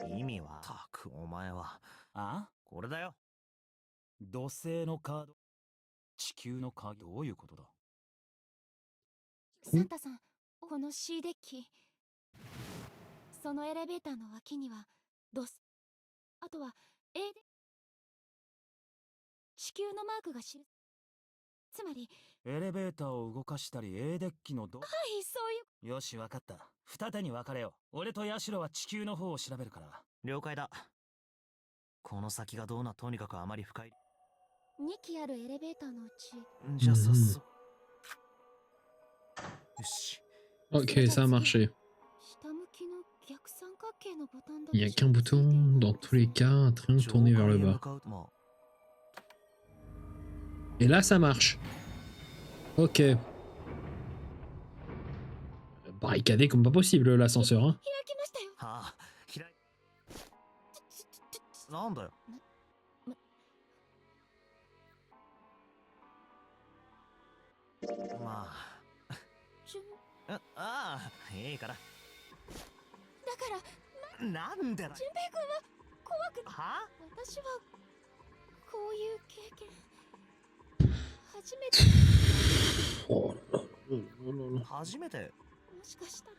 意味は。たくお前は。あ？これだよ。土星のカード。地球のカード。どういうことだ？サンタさん、この C デッキ、そのエレベーターの脇にはあとは A で地球のマークがつまり、エレベーターを動かしたり A デッキのはい、そういう。よし、わかった。二手に分かれよう。俺とヤシロは地球の方を調べるから。了解だ。この先がどうな、とにかくあまり深い。2機あるエレベーターのうち、じゃあ早速。よし。Ok, ça a marché. 下向きの逆三角形のボタンだ。 Il n'y a qu'un bouton. Dans tous les cas, un triangle tourné vers le bas. Et là, ça marche. Ok. Barricadé comme pas possible l'ascenseur, hein. 開きましたよ。はあ、開い。なんだよ。まあ。ああ、いいから。だからなんでだ。淳平君は怖く。は？私はこういう経験初めて。 Oh là là. 初めて。もしかした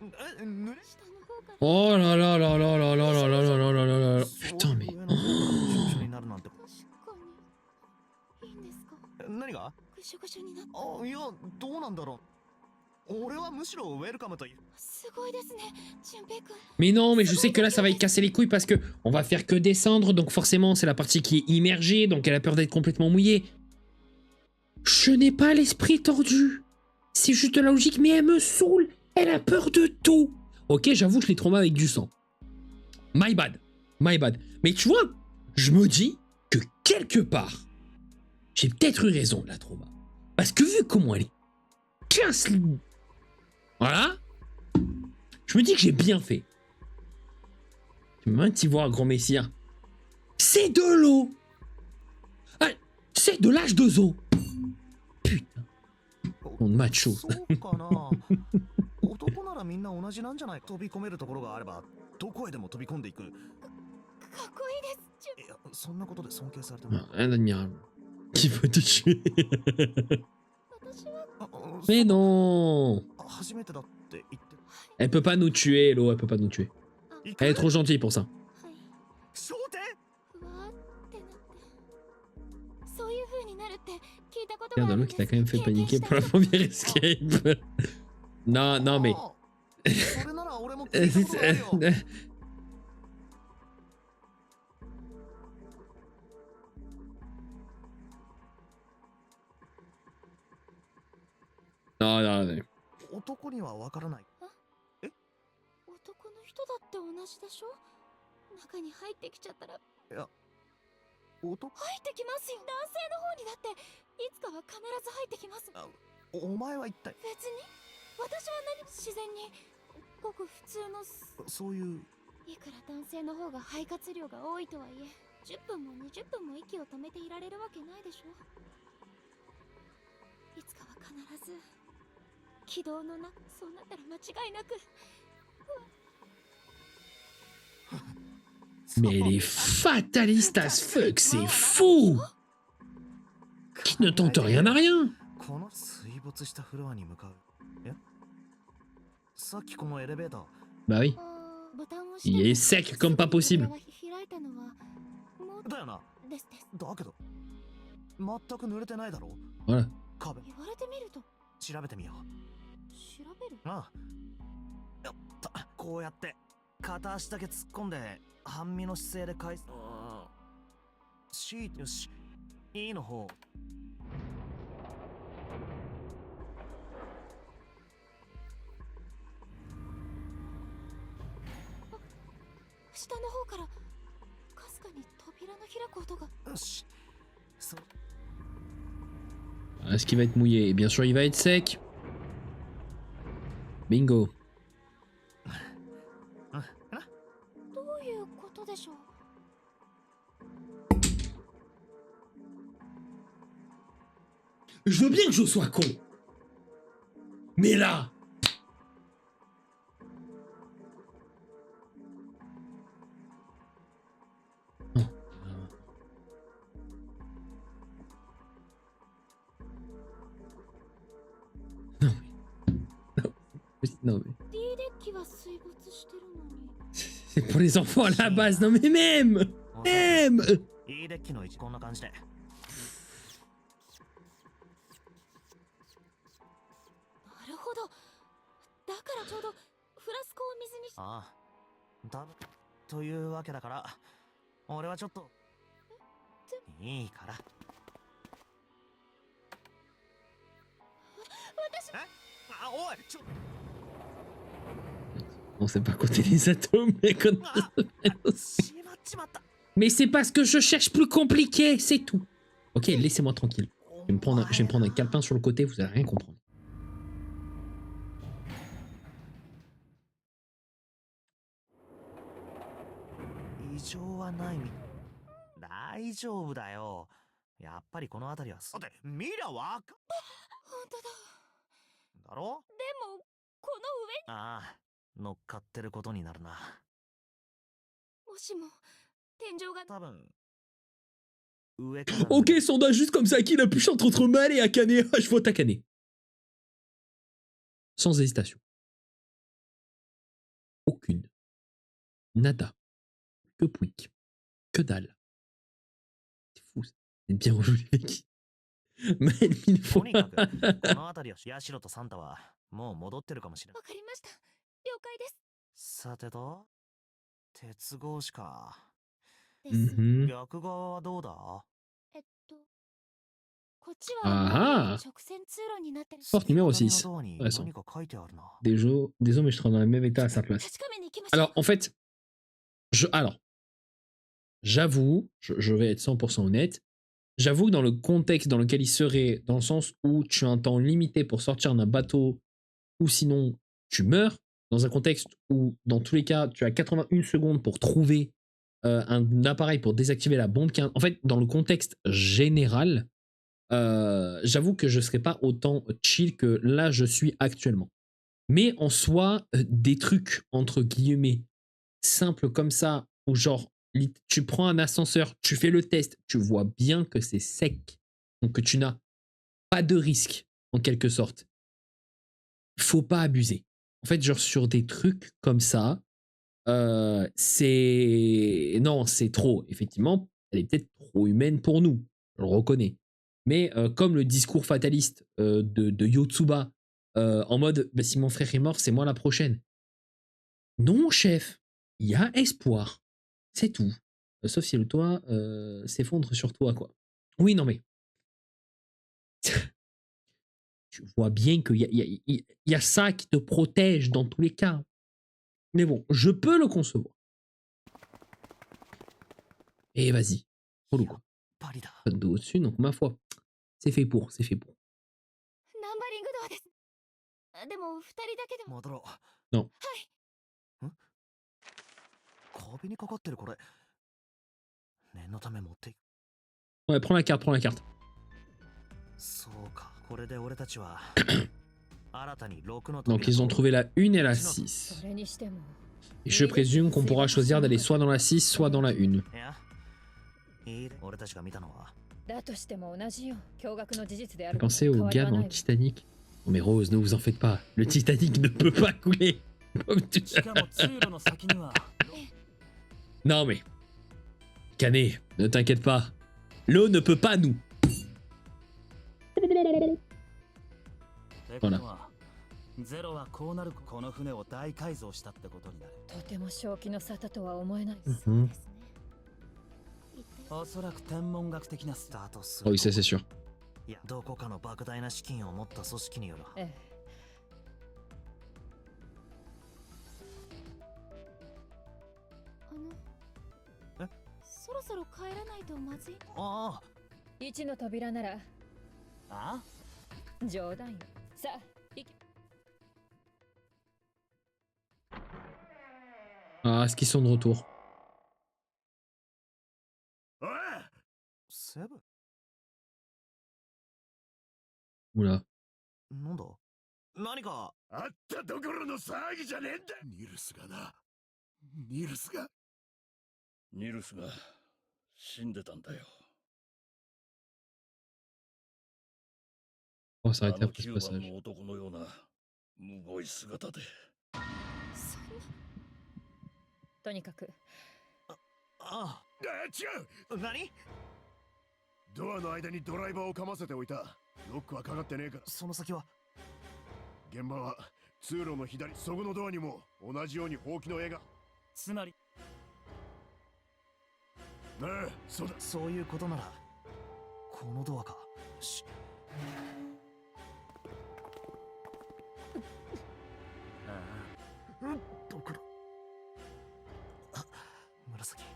ら ぬれ。下の方から。 Oh là là là là là là là là là là là là. Putain, mais. になるなんて。確かにいいんですか？何が？ぐしょぐしょになって。あ、いや、どうなんだろう。俺はむしろウェルカムという。すごいですね、淳平君。 Mais non, mais je sais que là, ça va y casser les couilles parce que on va faire que descendre, donc forcément, c'est la partie qui est immergée, donc elle a peur d'être complètement mouillée. Je n'ai pas l'esprit tordu. C'est juste de la logique, mais elle me saoule. Elle a peur de tout. Ok, j'avoue, je l'ai trauma avec du sang. My bad. My bad. Mais tu vois, je me dis que quelque part, j'ai peut-être eu raison de la trauma. Parce que vu comment elle est casse. Voilà. Je me dis que j'ai bien fait. Tu me petit voir, grand messire. C'est de l'eau. Ah, c'est de l'âge de zoo. Putain. Mon macho. そうかな。男ならみんな同じなんじゃないか。飛び込めるところがあればどこへでも飛び込んでいく。かっこいいです。いや、そんなことで尊敬されても。 Rien d'admirable. Qui veut te tuer? 私は Mais non. 初めてだって言って。 Elle peut pas nous tuer, Hello. Elle peut pas nous tuer. Elle est trop gentille pour ça. はい。焦点。ふわーってなって。そういう風になるって聞いたこと Il y が en あ a る un んで qui す。 t'a quand même fait paniquer pour la première escape. Non, non, mais. それなら俺も聞いたことあるよ。 Non, non, non. 男にはわからない。男の人だって同じでしょ。中に入ってきちゃったら。いや、男。入ってきますよ。男性の方にだっていつかは必ず入ってきます。お前は一体。別に私は自然にごく普通の。そういう。いくら男性の方が肺活量が多いとはいえ、10分も20分も息を止めていられるわけないでしょ。いつかは必ず軌道の中。そうなったら間違いなく。 Mais elle est fataliste as fuck, c'est fou. Ne tente rien à rien. この水没したフロアに向かう。えさっきこのエレベーター。 Bah oui. ボタンを押 Il est sec comme pas possible. 開いたのはもうだよな。ですです。だけど全く濡れてないだろ。 Voilà. 壁言われてみると調べてみよ調べる。う。ああ。やった。こうやって片足だけ突っ込んで半身の姿勢で返す。よし。E の方。下の方からかすかに扉の開く音が。よし。そ Est-ce qu'il va être mouillé? Bien sûr, il va être sec. Bingo. どういうことでしょう。 Je veux bien que je sois con. Mais là. Non. Non mais. Non mais. D デッキは水没してるのに。 C'est pour les enfants à la base. Non mais même. Même. E デッキの位置こんな感じで。なるほど。だからちょうどフラスコを水にし。ああ。だというわけだから、俺はちょっと。いいから。私。えあ、おいちょ On sait pas compter les atomes, mais quand... しまっちまった。 Mais c'est parce que je cherche plus compliqué, c'est tout. Ok, laissez-moi tranquille. Je vais me prendre un calepin sur le côté, vous allez rien comprendre. 異常はないみ。大丈夫だよ。やっぱりこの辺りは。だって見りゃわか。本当だ。だろ。でもこの上に。ああ、乗っかってることになるな。もしも天井が。多分。上から。 Ok, sondage juste comme ça, qui est la plus chante entre Mal et Akane? Je vote Akane. Sans hésitation. Aucune. Nada. Que pouic. Que dalle. C'est fou, c'est bien rejoué les mecs. Même mille と fois. にかく、この辺りはヤシロとサンタはもう戻ってるかもしれない。わかりました。了解です。さてと、鉄格子か。です。 Mhm. 逆側はどうだ？こっちあはあ直線通路になってる。 Porte numéro 6. 左のドアに Intéressant. 何か書いてあるな。 Désolé, mais je serai dans le même état à sa place. 確かめに行きましょう。 Alors, en fait, j'avoue, je vais être 100% honnête, j'avoue que dans le contexte dans lequel il serait, dans le sens où tu as un temps limité pour sortir d'un bateau, ou sinon tu meurs, dans un contexte où, dans tous les cas, tu as 81 secondes pour trouver un appareil pour désactiver la bombe, en fait, dans le contexte général, j'avoue que je ne serais pas autant chill que là je suis actuellement. Mais en soi, des trucs, entre guillemets, simples comme ça, où genre, tu prends un ascenseur, tu fais le test, tu vois bien que c'est sec, donc que tu n'as pas de risque, en quelque sorte. Faut pas abuser. En fait, genre sur des trucs comme ça, c'est... Non, c'est trop. Effectivement, elle est peut-être trop humaine pour nous, je le reconnais. Mais comme le discours fataliste de Yotsuba, en mode bah, si mon frère est mort, c'est moi la prochaine. Non, chef, il y a espoir. C'est tout. Sauf si le toit s'effondre sur toi, quoi. Oui, non, mais. Tu vois bien qu'il y a ça qui te protège dans tous les cas. Mais bon, je peux le concevoir. Et vas-y. Pour le coup. パリだ。 Pas de dos au-dessus, donc ma foi. C'est fait pour, c'est fait pour. ナンバリングドアです。でも二人だけでも。戻ろう。のはい。ん？壁にかかってるこれ。念のため持っていく。 Ouais, prends la carte, prends la carte. そうか。これで俺たちは新たに6の Donc ils ont trouvé la 1 et la そ 6. れにしても Et je présume qu'on pourra choisir d'aller soit dans la 6, soit dans la 1. いや、いい俺たちが見たのはだとしても同じよ。驚愕の事実である。 Pensez aux gars dans le Titanic. Oh mais Rose, ne vous en faites pas. Le Titanic ne peut pas couler. Non mais... Canet, ne t'inquiète pas. L'eau ne peut pas nous. Voilà. ゼロはこうなる。この船を大改造したってことになる。とても正気の沙汰とは思えない。Mhm. おそらく天文学的なスタートす Oh る。 oui, ça c'est sûr. いや、どこかの莫大な資金を持った組織による。ええ。え？そろそろ帰らないとまずい。ああ、一の扉ならあ？冗談よ。さあ、行け。 Ah, est-ce qu'ils sont de retour? おい、セブ Oula. なんだ何かあったところの騒ぎじゃねえんだ。ニルスがな。ニルスが。ニルスが死んでたんだよ。 Oh, ça あ a été の après ce 9番 passage. の男のようなむごい姿で。そんな。とにかくああ、違う。何？ドアの間にドライバーをかませておいた。ロックはかかってねえから。その先は現場は通路の左、そこのドアにも同じようにほうきの絵が。つまりねえ、そうだ。そういうことならこのドアか。どこだ？あ、紫。で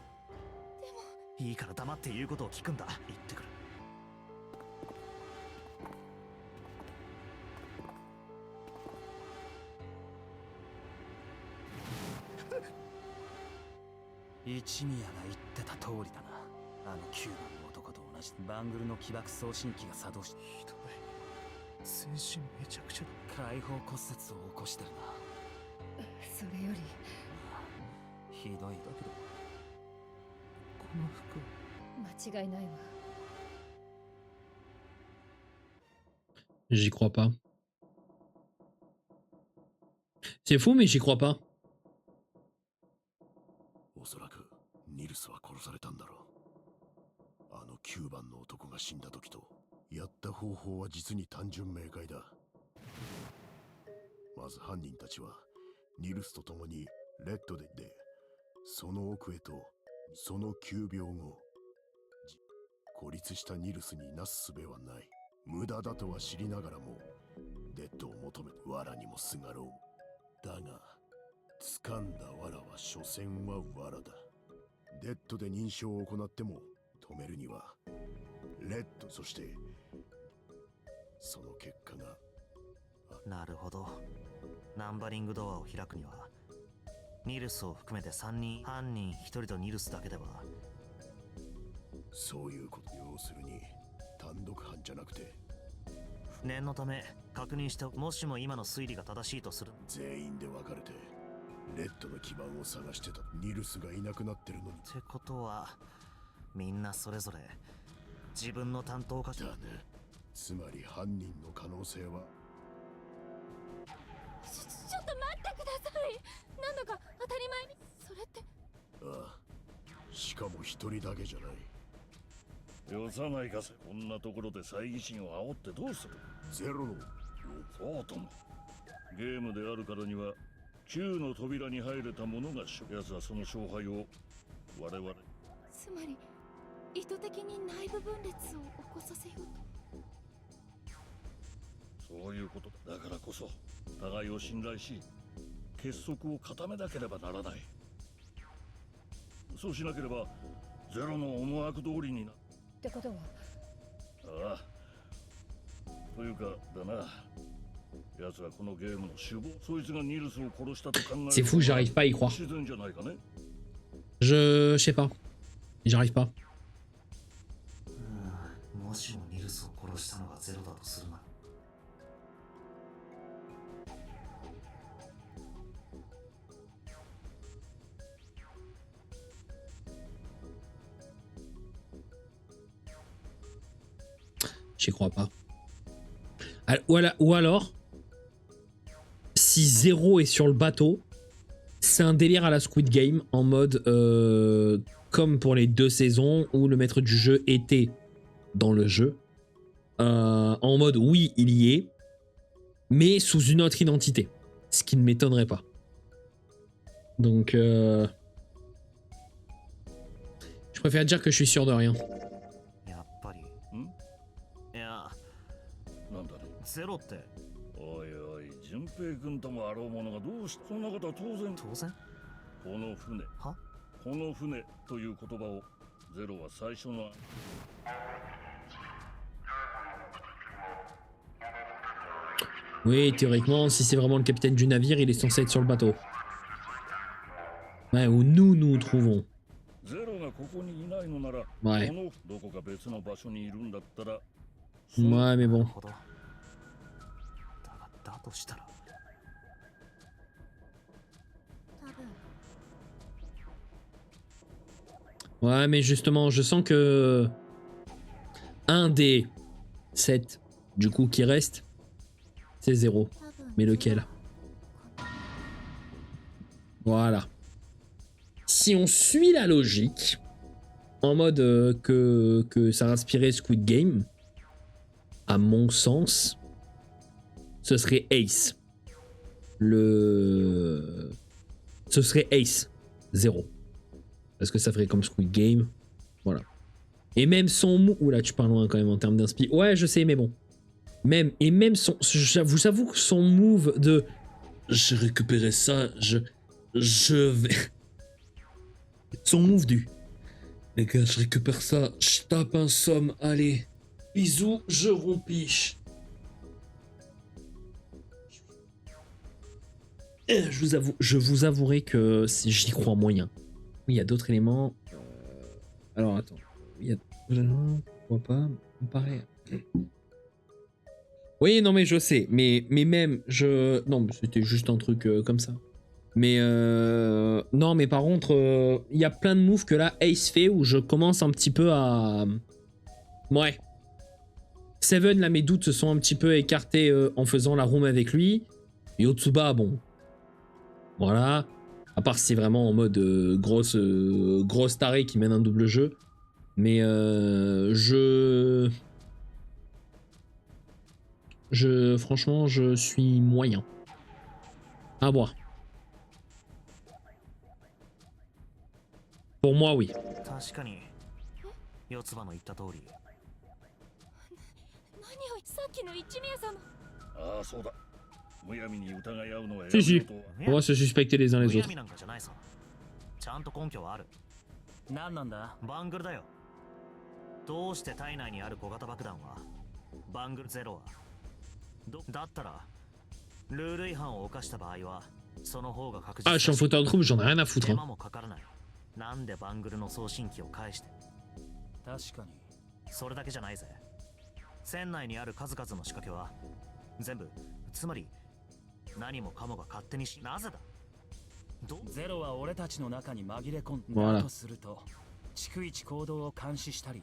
もいいから黙って言うことを聞くんだ。言ってくる。一宮が言ってた通りだな。あの9番の男と同じバングルの起爆送信機が作動し、ひどい。全身めちゃくちゃだ。開放骨折を起こしてるな。それよりひどいだけど、この服間違いないわ。 J'y crois pas. C'est fou, mais j'y crois pas. おそらくニルスは殺されたんだろう。あの9番の男が死んだ時とやった方法は実に単純明快だ。まず犯人たちはニルスと共にレッドでその奥へと、その9秒後、孤立したニルスになすすべはない。無駄だとは知りながらもデッドを求め藁にもすがろう。だが掴んだ藁は所詮は藁だ。デッドで認証を行っても止めるにはレッド、そしてその結果が。なるほど。ナンバリングドアを開くにはニルスを含めて3人、犯人1人とニルスだけでは。そういうこと。要するに単独犯じゃなくて念のため確認して、もしも今の推理が正しいとする。全員で分かれてレッドの基盤を探してた。ニルスがいなくなってるのに。ってことはみんなそれぞれ自分の担当箇所だね。つまり犯人の可能性は。ちょっと待ってください。なんだか当たり前に。それって。ああ、しかも一人だけじゃない。よさないかせ。こんなところで猜疑心を煽ってどうする。ゼロのそうとも。ゲームであるからには9の扉に入れた者が奴はその勝敗を我々。つまり意図的に内部分裂を起こさせようと。そういうことだ。だからこそ互いを信頼し結束を固めなければならない。そうしなければゼロの思惑通りにな。ってことはああ、というかだな。奴はこのゲームの首謀。そいつがニルスを殺したと考える。 C'est fou, j'arrive pas à y croire. 自然じゃないかね。Je sais pas. J'arrive pas. もしもニルスを殺したのがゼロだとするなら。J'y crois pas. Ou alors, si Zero est sur le bateau, c'est un délire à la Squid Game, en mode comme pour les 2 saisons où le maître du jeu était dans le jeu. En mode oui, il y est, mais sous une autre identité. Ce qui ne m'étonnerait pas. Donc, je préfère dire que je suis sûr de rien. やっぱりんいやなんだね。ゼロっておいおい、順平君ともあろうものがどうしてそんなことは当然。当然この船、はこの船という言葉をゼロは最初の。Oui, théoriquement, si c'est vraiment le capitaine du navire, il est censé être sur le bateau. Ouais, où nous trouvons. ゼロがここにいないのなら、はいこのどこか別の場所にいるんだったら。 Ouais, mais な bon. るほどだがだとしたら多分 Ouais, mais justement, je sens que un des 7 du coup qui reste, c'est 0. 多分 Mais lequel? Voilà. Si on suit la logique, en mode que ça inspirait Squid Game, à mon sens, ce serait Ace. Ce serait Ace 0. Parce que ça ferait comme Squid Game. Voilà. Et même son move... Oula, tu parles loin quand même en termes d'inspi. Ouais, je sais, mais bon. Même son... J'avoue que son move de... Je récupérais ça, je vais... Son move du... Les gars, je récupère ça, je tape un somme, allez. Bisous, je rompiche. Je vous avouerai que j'y crois moyen. Oui, il y a d'autres éléments. Alors, attends. Il y a... Pourquoi pas? Il me paraît... Oui, non, mais je sais. Mais même, non, c'était juste un truc comme ça. Mais non, mais par contre, il y a plein de moves que là, Ace fait où je commence un petit peu à... Ouais. Seven, là, mes doutes se sont un petit peu écartés en faisant la room avec lui. Et Otsuba, bon. Voilà. À part si c'est vraiment en mode grosse tarée qui mène un double jeu. Mais franchement, je suis moyen. À voir. Pour moi, oui. 確かに四つ葉の言った通り何をさっきの一宮様ああ、そうだ。むやみに疑い合うのはや Si, め si. ろと。 On va se suspecter les uns む les や autres. みなんかじゃないさちゃんと根拠はある何なんだバングルだよどうして体内にある小型爆弾はバングルゼロはだったらルール違反を犯した場合はその方が確実 Ah, je suis en fauteuil de trouble, j'en ai rien à foutre. 手 Hein. 間もかからないなんでバングルの送信機を返して確かにそれだけじゃないぜ船内にある数々の仕掛けは全部つまり何もかもが勝手にしなぜだゼロは俺たちの中に紛れ込んvoilà. だとすると逐一行動を監視したり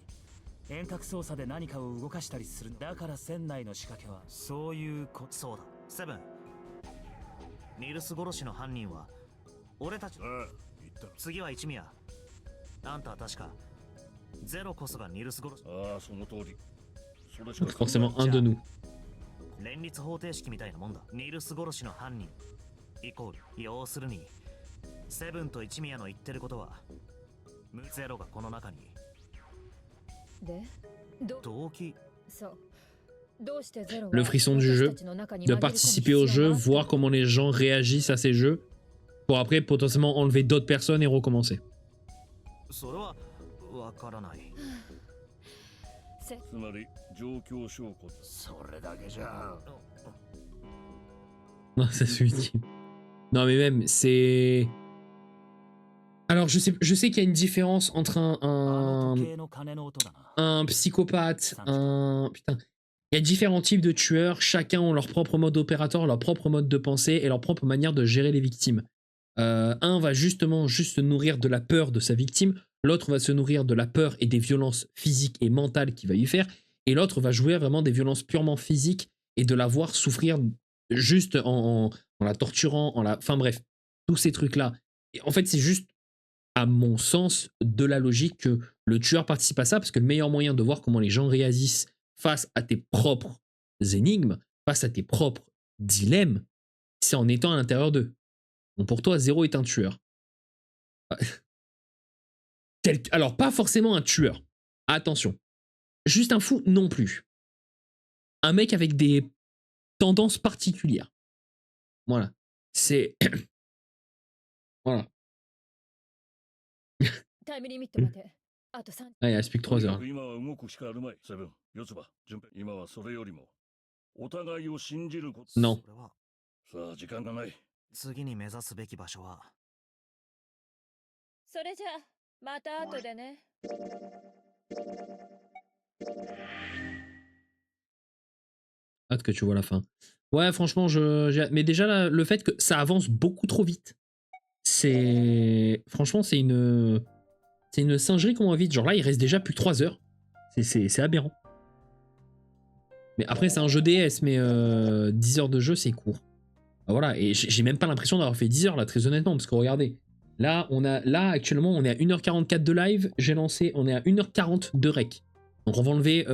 遠隔操作で何かを動かしたりするだから船内の仕掛けはそういうそうだセブンニルス殺しの犯人は俺たちああ言ったろ次は一宮あんたは確かゼロこそがニルス殺しああ、その通り。それしか Forcément un de nous. 連立方程式みたいなもんだニルス殺しの犯人イコール要するにセブンと一宮の言ってることはゼロがこの中にで動機そうどうしてゼロは Le frisson du jeu, 私たちの中に de 紛れ込む participer au 必要 jeu, があった voir comment les gens réagissent à ces jeux, pour après potentiellement enlever d'autres personnes et recommencer. それはわからないつまり状況証拠。それだけじゃ Non, ça suffit. Non, mais même, c'est... Alors, je sais qu'il y a une différence entre あの un 時計の鐘の音だな un psychopathe, un... Putain. Il y a différents types de tueurs, chacun ont leur propre mode opératoire, leur propre mode de pensée et leur propre manière de gérer les victimes. Un va justement juste se nourrir de la peur de sa victime, l'autre va se nourrir de la peur et des violences physiques et mentales qu'il va lui faire, et l'autre va jouer vraiment des violences purement physiques et de la voir souffrir juste en la torturant, enfin bref, tous ces trucs-là. Et en fait, c'est juste, à mon sens, de la logique que le tueur participe à ça, parce que le meilleur moyen de voir comment les gens réagissent face à tes propres énigmes, face à tes propres dilemmes, c'est en étant à l'intérieur d'eux. Donc pour toi, Zéro est un tueur. Alors, pas forcément un tueur. Attention. Juste un fou non plus. Un mec avec des tendances particulières. Voilà. C'est... voilà. タイムリミットまであと3 Allez, elle explique 3 heures. 今は動くしかあるまい。セブン、四つ葉、順平。今はそれよりも、お互いを信じること。 Non. それはさあ、時間がない。次に目指すべき場所はそれじゃあまた後でね Hâte que tu vois la fin. Ouais, franchement, mais déjà, là, le fait que ça avance beaucoup trop vite, c'est... Franchement, c'est une singerie qu'on va vite. Genre là, il reste déjà plus de 3 heures. C'est aberrant. Mais après, c'est un jeu DS, mais 10 heures de jeu, c'est court. Ah, voilà, et j'ai même pas l'impression d'avoir fait 10 heures, là, très honnêtement, parce que regardez, là, actuellement, on est à 1h44 de live, j'ai lancé, on est à 1h40 de rec. Donc on va enlever,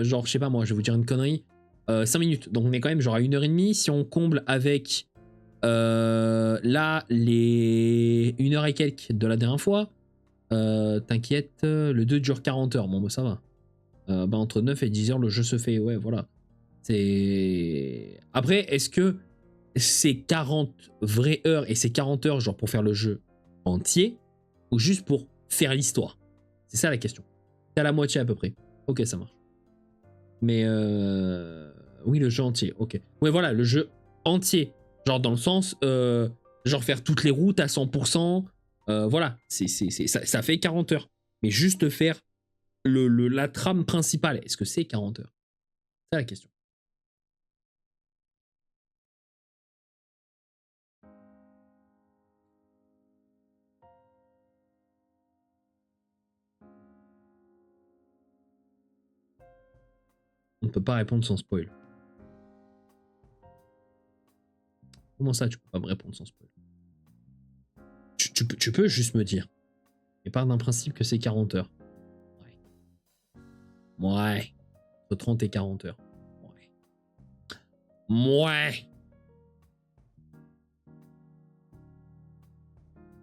genre, je sais pas moi, je vais vous dire une connerie, 5 minutes. Donc on est quand même genre à 1h30. Si on comble avec là les 1h et quelques de la dernière fois, t'inquiète, le 2 dure 40 heures. Bon, bah ça va. Bah, entre 9 et 10 heures, le jeu se fait. Ouais, voilà. C'est... Après, est-ce que c'est 40 vraies heures et c'est 40 heures genre pour faire le jeu entier ou juste pour faire l'histoire? C'est ça la question. C'est à la moitié à peu près. Ok, ça marche. Mais oui, le jeu entier, ok. Ouais, voilà, le jeu entier. Genre dans le sens, genre faire toutes les routes à 100%. Voilà, ça fait 40 heures. Mais juste faire la trame principale, est-ce que c'est 40 heures? C'est la question. On ne peut pas répondre sans spoil. Comment ça, tu peux pas me répondre sans spoil? Tu peux juste me dire. Et part d'un principe que c'est 40 heures. Ouais. Ouais. Entre 30 et 40 heures. Ouais. Ouais.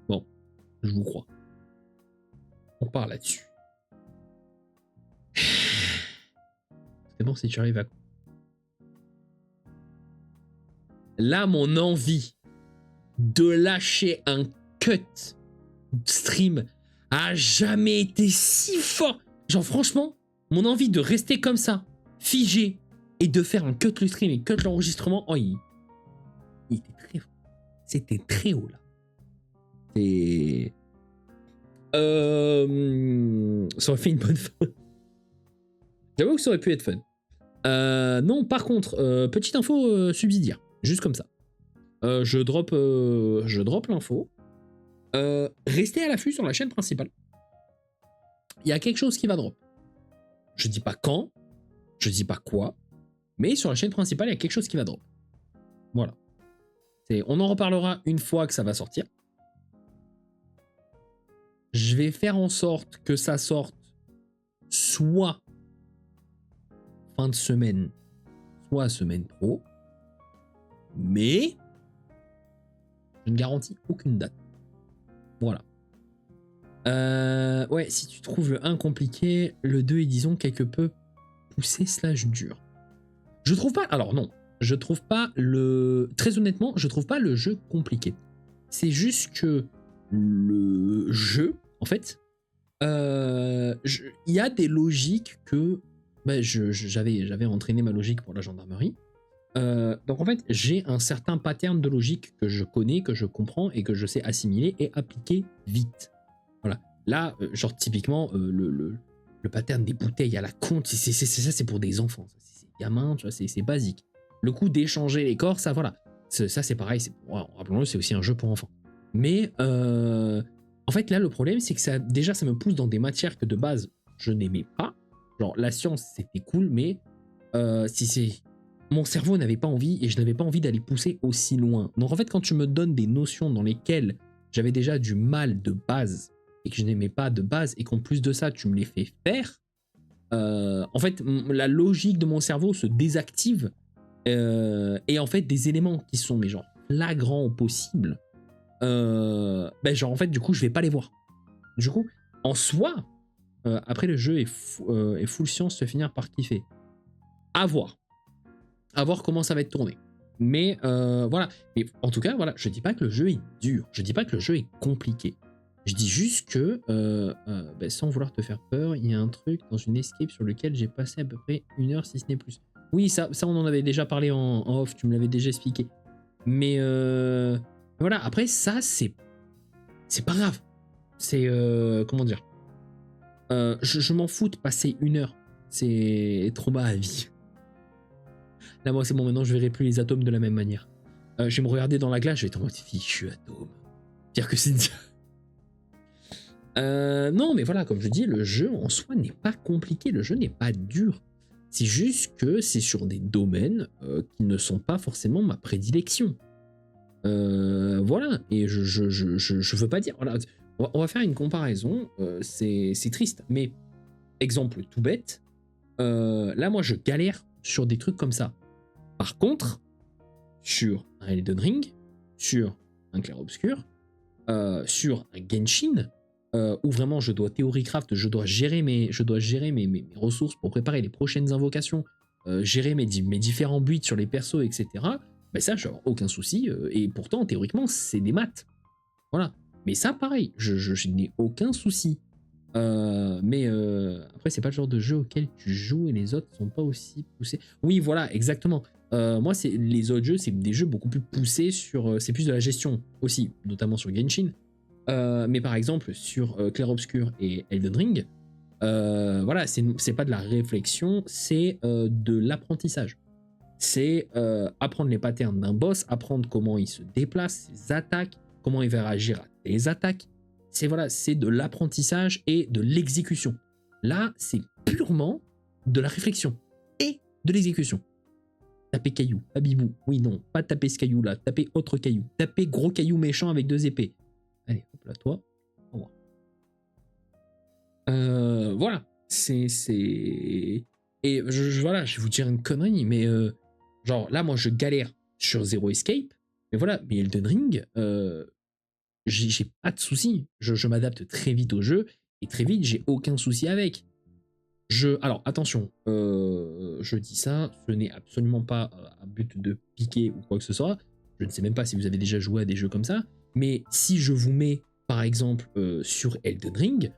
Bon, je vous crois. On part là-dessus. C'est bon si tu arrives à... Là, mon envie de lâcher un cut stream a jamais été si fort. Genre franchement, mon envie de rester comme ça, figé, et de faire un cut le stream et cut l'enregistrement, oh, il était très haut. C'était très haut là. Et... ça aurait fait une bonne fin. J'avoue que ça aurait pu être fun. Non, par contre, petite info subsidiaire, juste comme ça. Je drop l'info. Restez à l'affût sur la chaîne principale. Il y a quelque chose qui va drop. Je dis pas quand, je dis pas quoi, mais sur la chaîne principale, il y a quelque chose qui va drop. Voilà. On en reparlera une fois que ça va sortir. Je vais faire en sorte que ça sorte soit fin de semaine, soit semaine pro, mais je ne garantis aucune date. Voilà. Ouais, si tu trouves le 1 compliqué, le 2 est disons quelque peu poussé / dur. Je trouve pas... Alors non, je trouve pas le... Très honnêtement, je trouve pas le jeu compliqué. C'est juste que le jeu, en fait, il y a des logiques que... Bah, j'avais entraîné ma logique pour la gendarmerie. Donc en fait, j'ai un certain pattern de logique que je connais, que je comprends et que je sais assimiler et appliquer vite. Voilà. Là, genre typiquement, le pattern des bouteilles à la con, ça c'est pour des enfants. C'est gamin, tu vois, c'est basique. Le coup d'échanger les corps, ça voilà. Ça c'est pareil, rappelons-le, c'est aussi un jeu pour enfants. Mais en fait là, le problème, c'est que ça me pousse dans des matières que de base, je n'aimais pas. Genre, la science, c'était cool, mais mon cerveau n'avait pas envie et je n'avais pas envie d'aller pousser aussi loin. Donc en fait, quand tu me donnes des notions dans lesquelles j'avais déjà du mal de base et que je n'aimais pas de base et qu'en plus de ça, tu me les fais faire, en fait, la logique de mon cerveau se désactive et en fait, des éléments qui sont mais genre flagrants au possible, genre en fait, du coup, je vais pas les voir. Du coup, en soi, après le jeu est full science se finir par kiffer. À voir comment ça va être tourné. Mais voilà. Mais en tout cas, voilà, je dis pas que le jeu est dur. Je dis pas que le jeu est compliqué. Je dis juste que, sans vouloir te faire peur, il y a un truc dans une escape sur lequel j'ai passé à peu près 1 heure, si ce n'est plus. Oui, ça on en avait déjà parlé en off, tu me l'avais déjà expliqué. Mais voilà, après ça, c'est pas grave. C'est, comment dire, je m'en fous de passer 1 heure. C'est trauma à vie. Là, moi, c'est bon, maintenant, je verrai plus les atomes de la même manière. Je vais me regarder dans la glace, je vais être en mode fichu atome. Pire que Cynthia. Non, mais voilà, comme je dis, le jeu en soi n'est pas compliqué, le jeu n'est pas dur. C'est juste que c'est sur des domaines qui ne sont pas forcément ma prédilection. Voilà, et je veux pas dire. Voilà, on va faire une comparaison, c'est triste, mais exemple tout bête, là, moi, je galère sur des trucs comme ça. Par contre, sur un Elden Ring, sur un Clair-Obscur, sur un Genshin, où vraiment je dois theorycraft, je dois gérer mes ressources pour préparer les prochaines invocations, gérer mes différents builds sur les persos, etc. Ben ça, je n'ai aucun souci, et pourtant, théoriquement, c'est des maths. Voilà. Mais ça, pareil, je n'ai aucun souci. Mais après, c'est pas le genre de jeu auquel tu joues et les autres sont pas aussi poussés. Oui, voilà, exactement. Moi, les autres jeux, c'est des jeux beaucoup plus poussés sur. C'est plus de la gestion aussi, notamment sur Genshin. Mais par exemple, sur Clair-Obscur et Elden Ring, voilà, c'est pas de la réflexion, c'est de l'apprentissage. C'est apprendre les patterns d'un boss, apprendre comment il se déplace, ses attaques, comment il va réagir à tes attaques. C'est de l'apprentissage et de l'exécution. Là, c'est purement de la réflexion et de l'exécution. Taper caillou, abibou. Oui, non, pas taper ce caillou-là. Taper autre caillou. Taper gros caillou méchant avec 2 épées. Allez, hop là, toi. Au revoir. Voilà. Et voilà, je vais vous dire une connerie, mais genre là, moi, je galère sur Zero Escape. Mais voilà, mais Elden Ring, j'ai pas de soucis. Je m'adapte très vite au jeu et très vite, j'ai aucun souci avec. Alors, attention, je dis ça, ce n'est absolument pas un but de piquer ou quoi que ce soit. Je ne sais même pas si vous avez déjà joué à des jeux comme ça. Mais si je vous mets, par exemple, sur Elden Ring,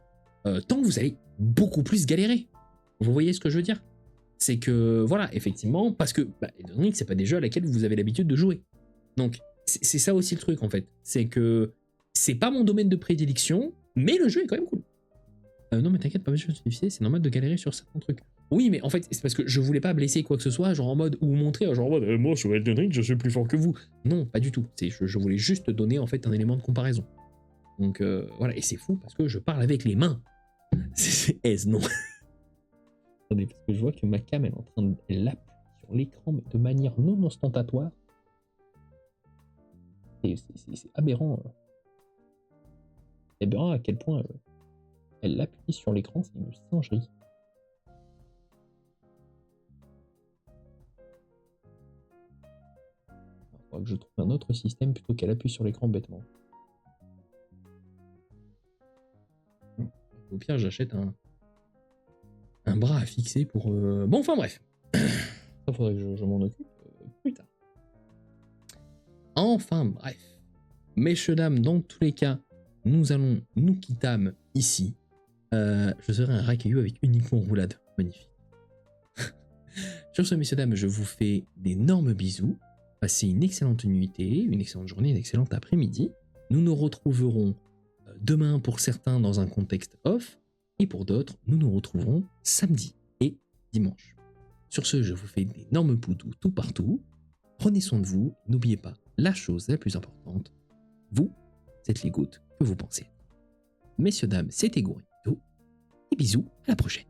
tant vous allez beaucoup plus galérer. Vous voyez ce que je veux dire? C'est que, voilà, effectivement, parce que Elden Ring, c'est pas des jeux à lesquels vous avez l'habitude de jouer. Donc, c'est ça aussi le truc, en fait. C'est que c'est pas mon domaine de prédilection, mais le jeu est quand même cool. Non, mais t'inquiète, pas besoin de se difficiler, c'est normal de galérer sur certains trucs. Oui, mais en fait, c'est parce que je voulais pas blesser quoi que ce soit, genre en mode, ou montrer, genre en mode, moi sur Elden Ring, je suis plus fort que vous. Non, pas du tout. Je voulais juste te donner en fait un élément de comparaison. Donc voilà, et c'est fou parce que je parle avec les mains. C'est aise, non. Attendez, parce que je vois que ma cam elle est en train de l'appuyer sur l'écran de manière non ostentatoire. C'est aberrant. C'est aberrant à quel point elle appuie sur l'écran, c'est une singerie. Il faudra que je trouve un autre système plutôt qu'elle appuie sur l'écran bêtement. Au pire, j'achète un bras à fixer pour... Bon, enfin bref. Ça faudrait que je m'en occupe plus tard. Enfin bref. Messieurs, dames, dans tous les cas, nous allons nous quittâmes ici. Je serai un racaillou avec uniquement roulade. Magnifique. Sur ce, messieurs, dames, je vous fais d'énormes bisous. Passez une excellente nuitée, une excellente journée, une excellente après-midi. Nous nous retrouverons demain pour certains dans un contexte off, et pour d'autres, nous nous retrouverons samedi et dimanche. Sur ce, je vous fais d'énormes poutous tout partout. Prenez soin de vous. N'oubliez pas la chose la plus importante. Vous êtes les gouttes que vous pensez. Messieurs, dames, c'était Gourito. Et bisous, à la prochaine.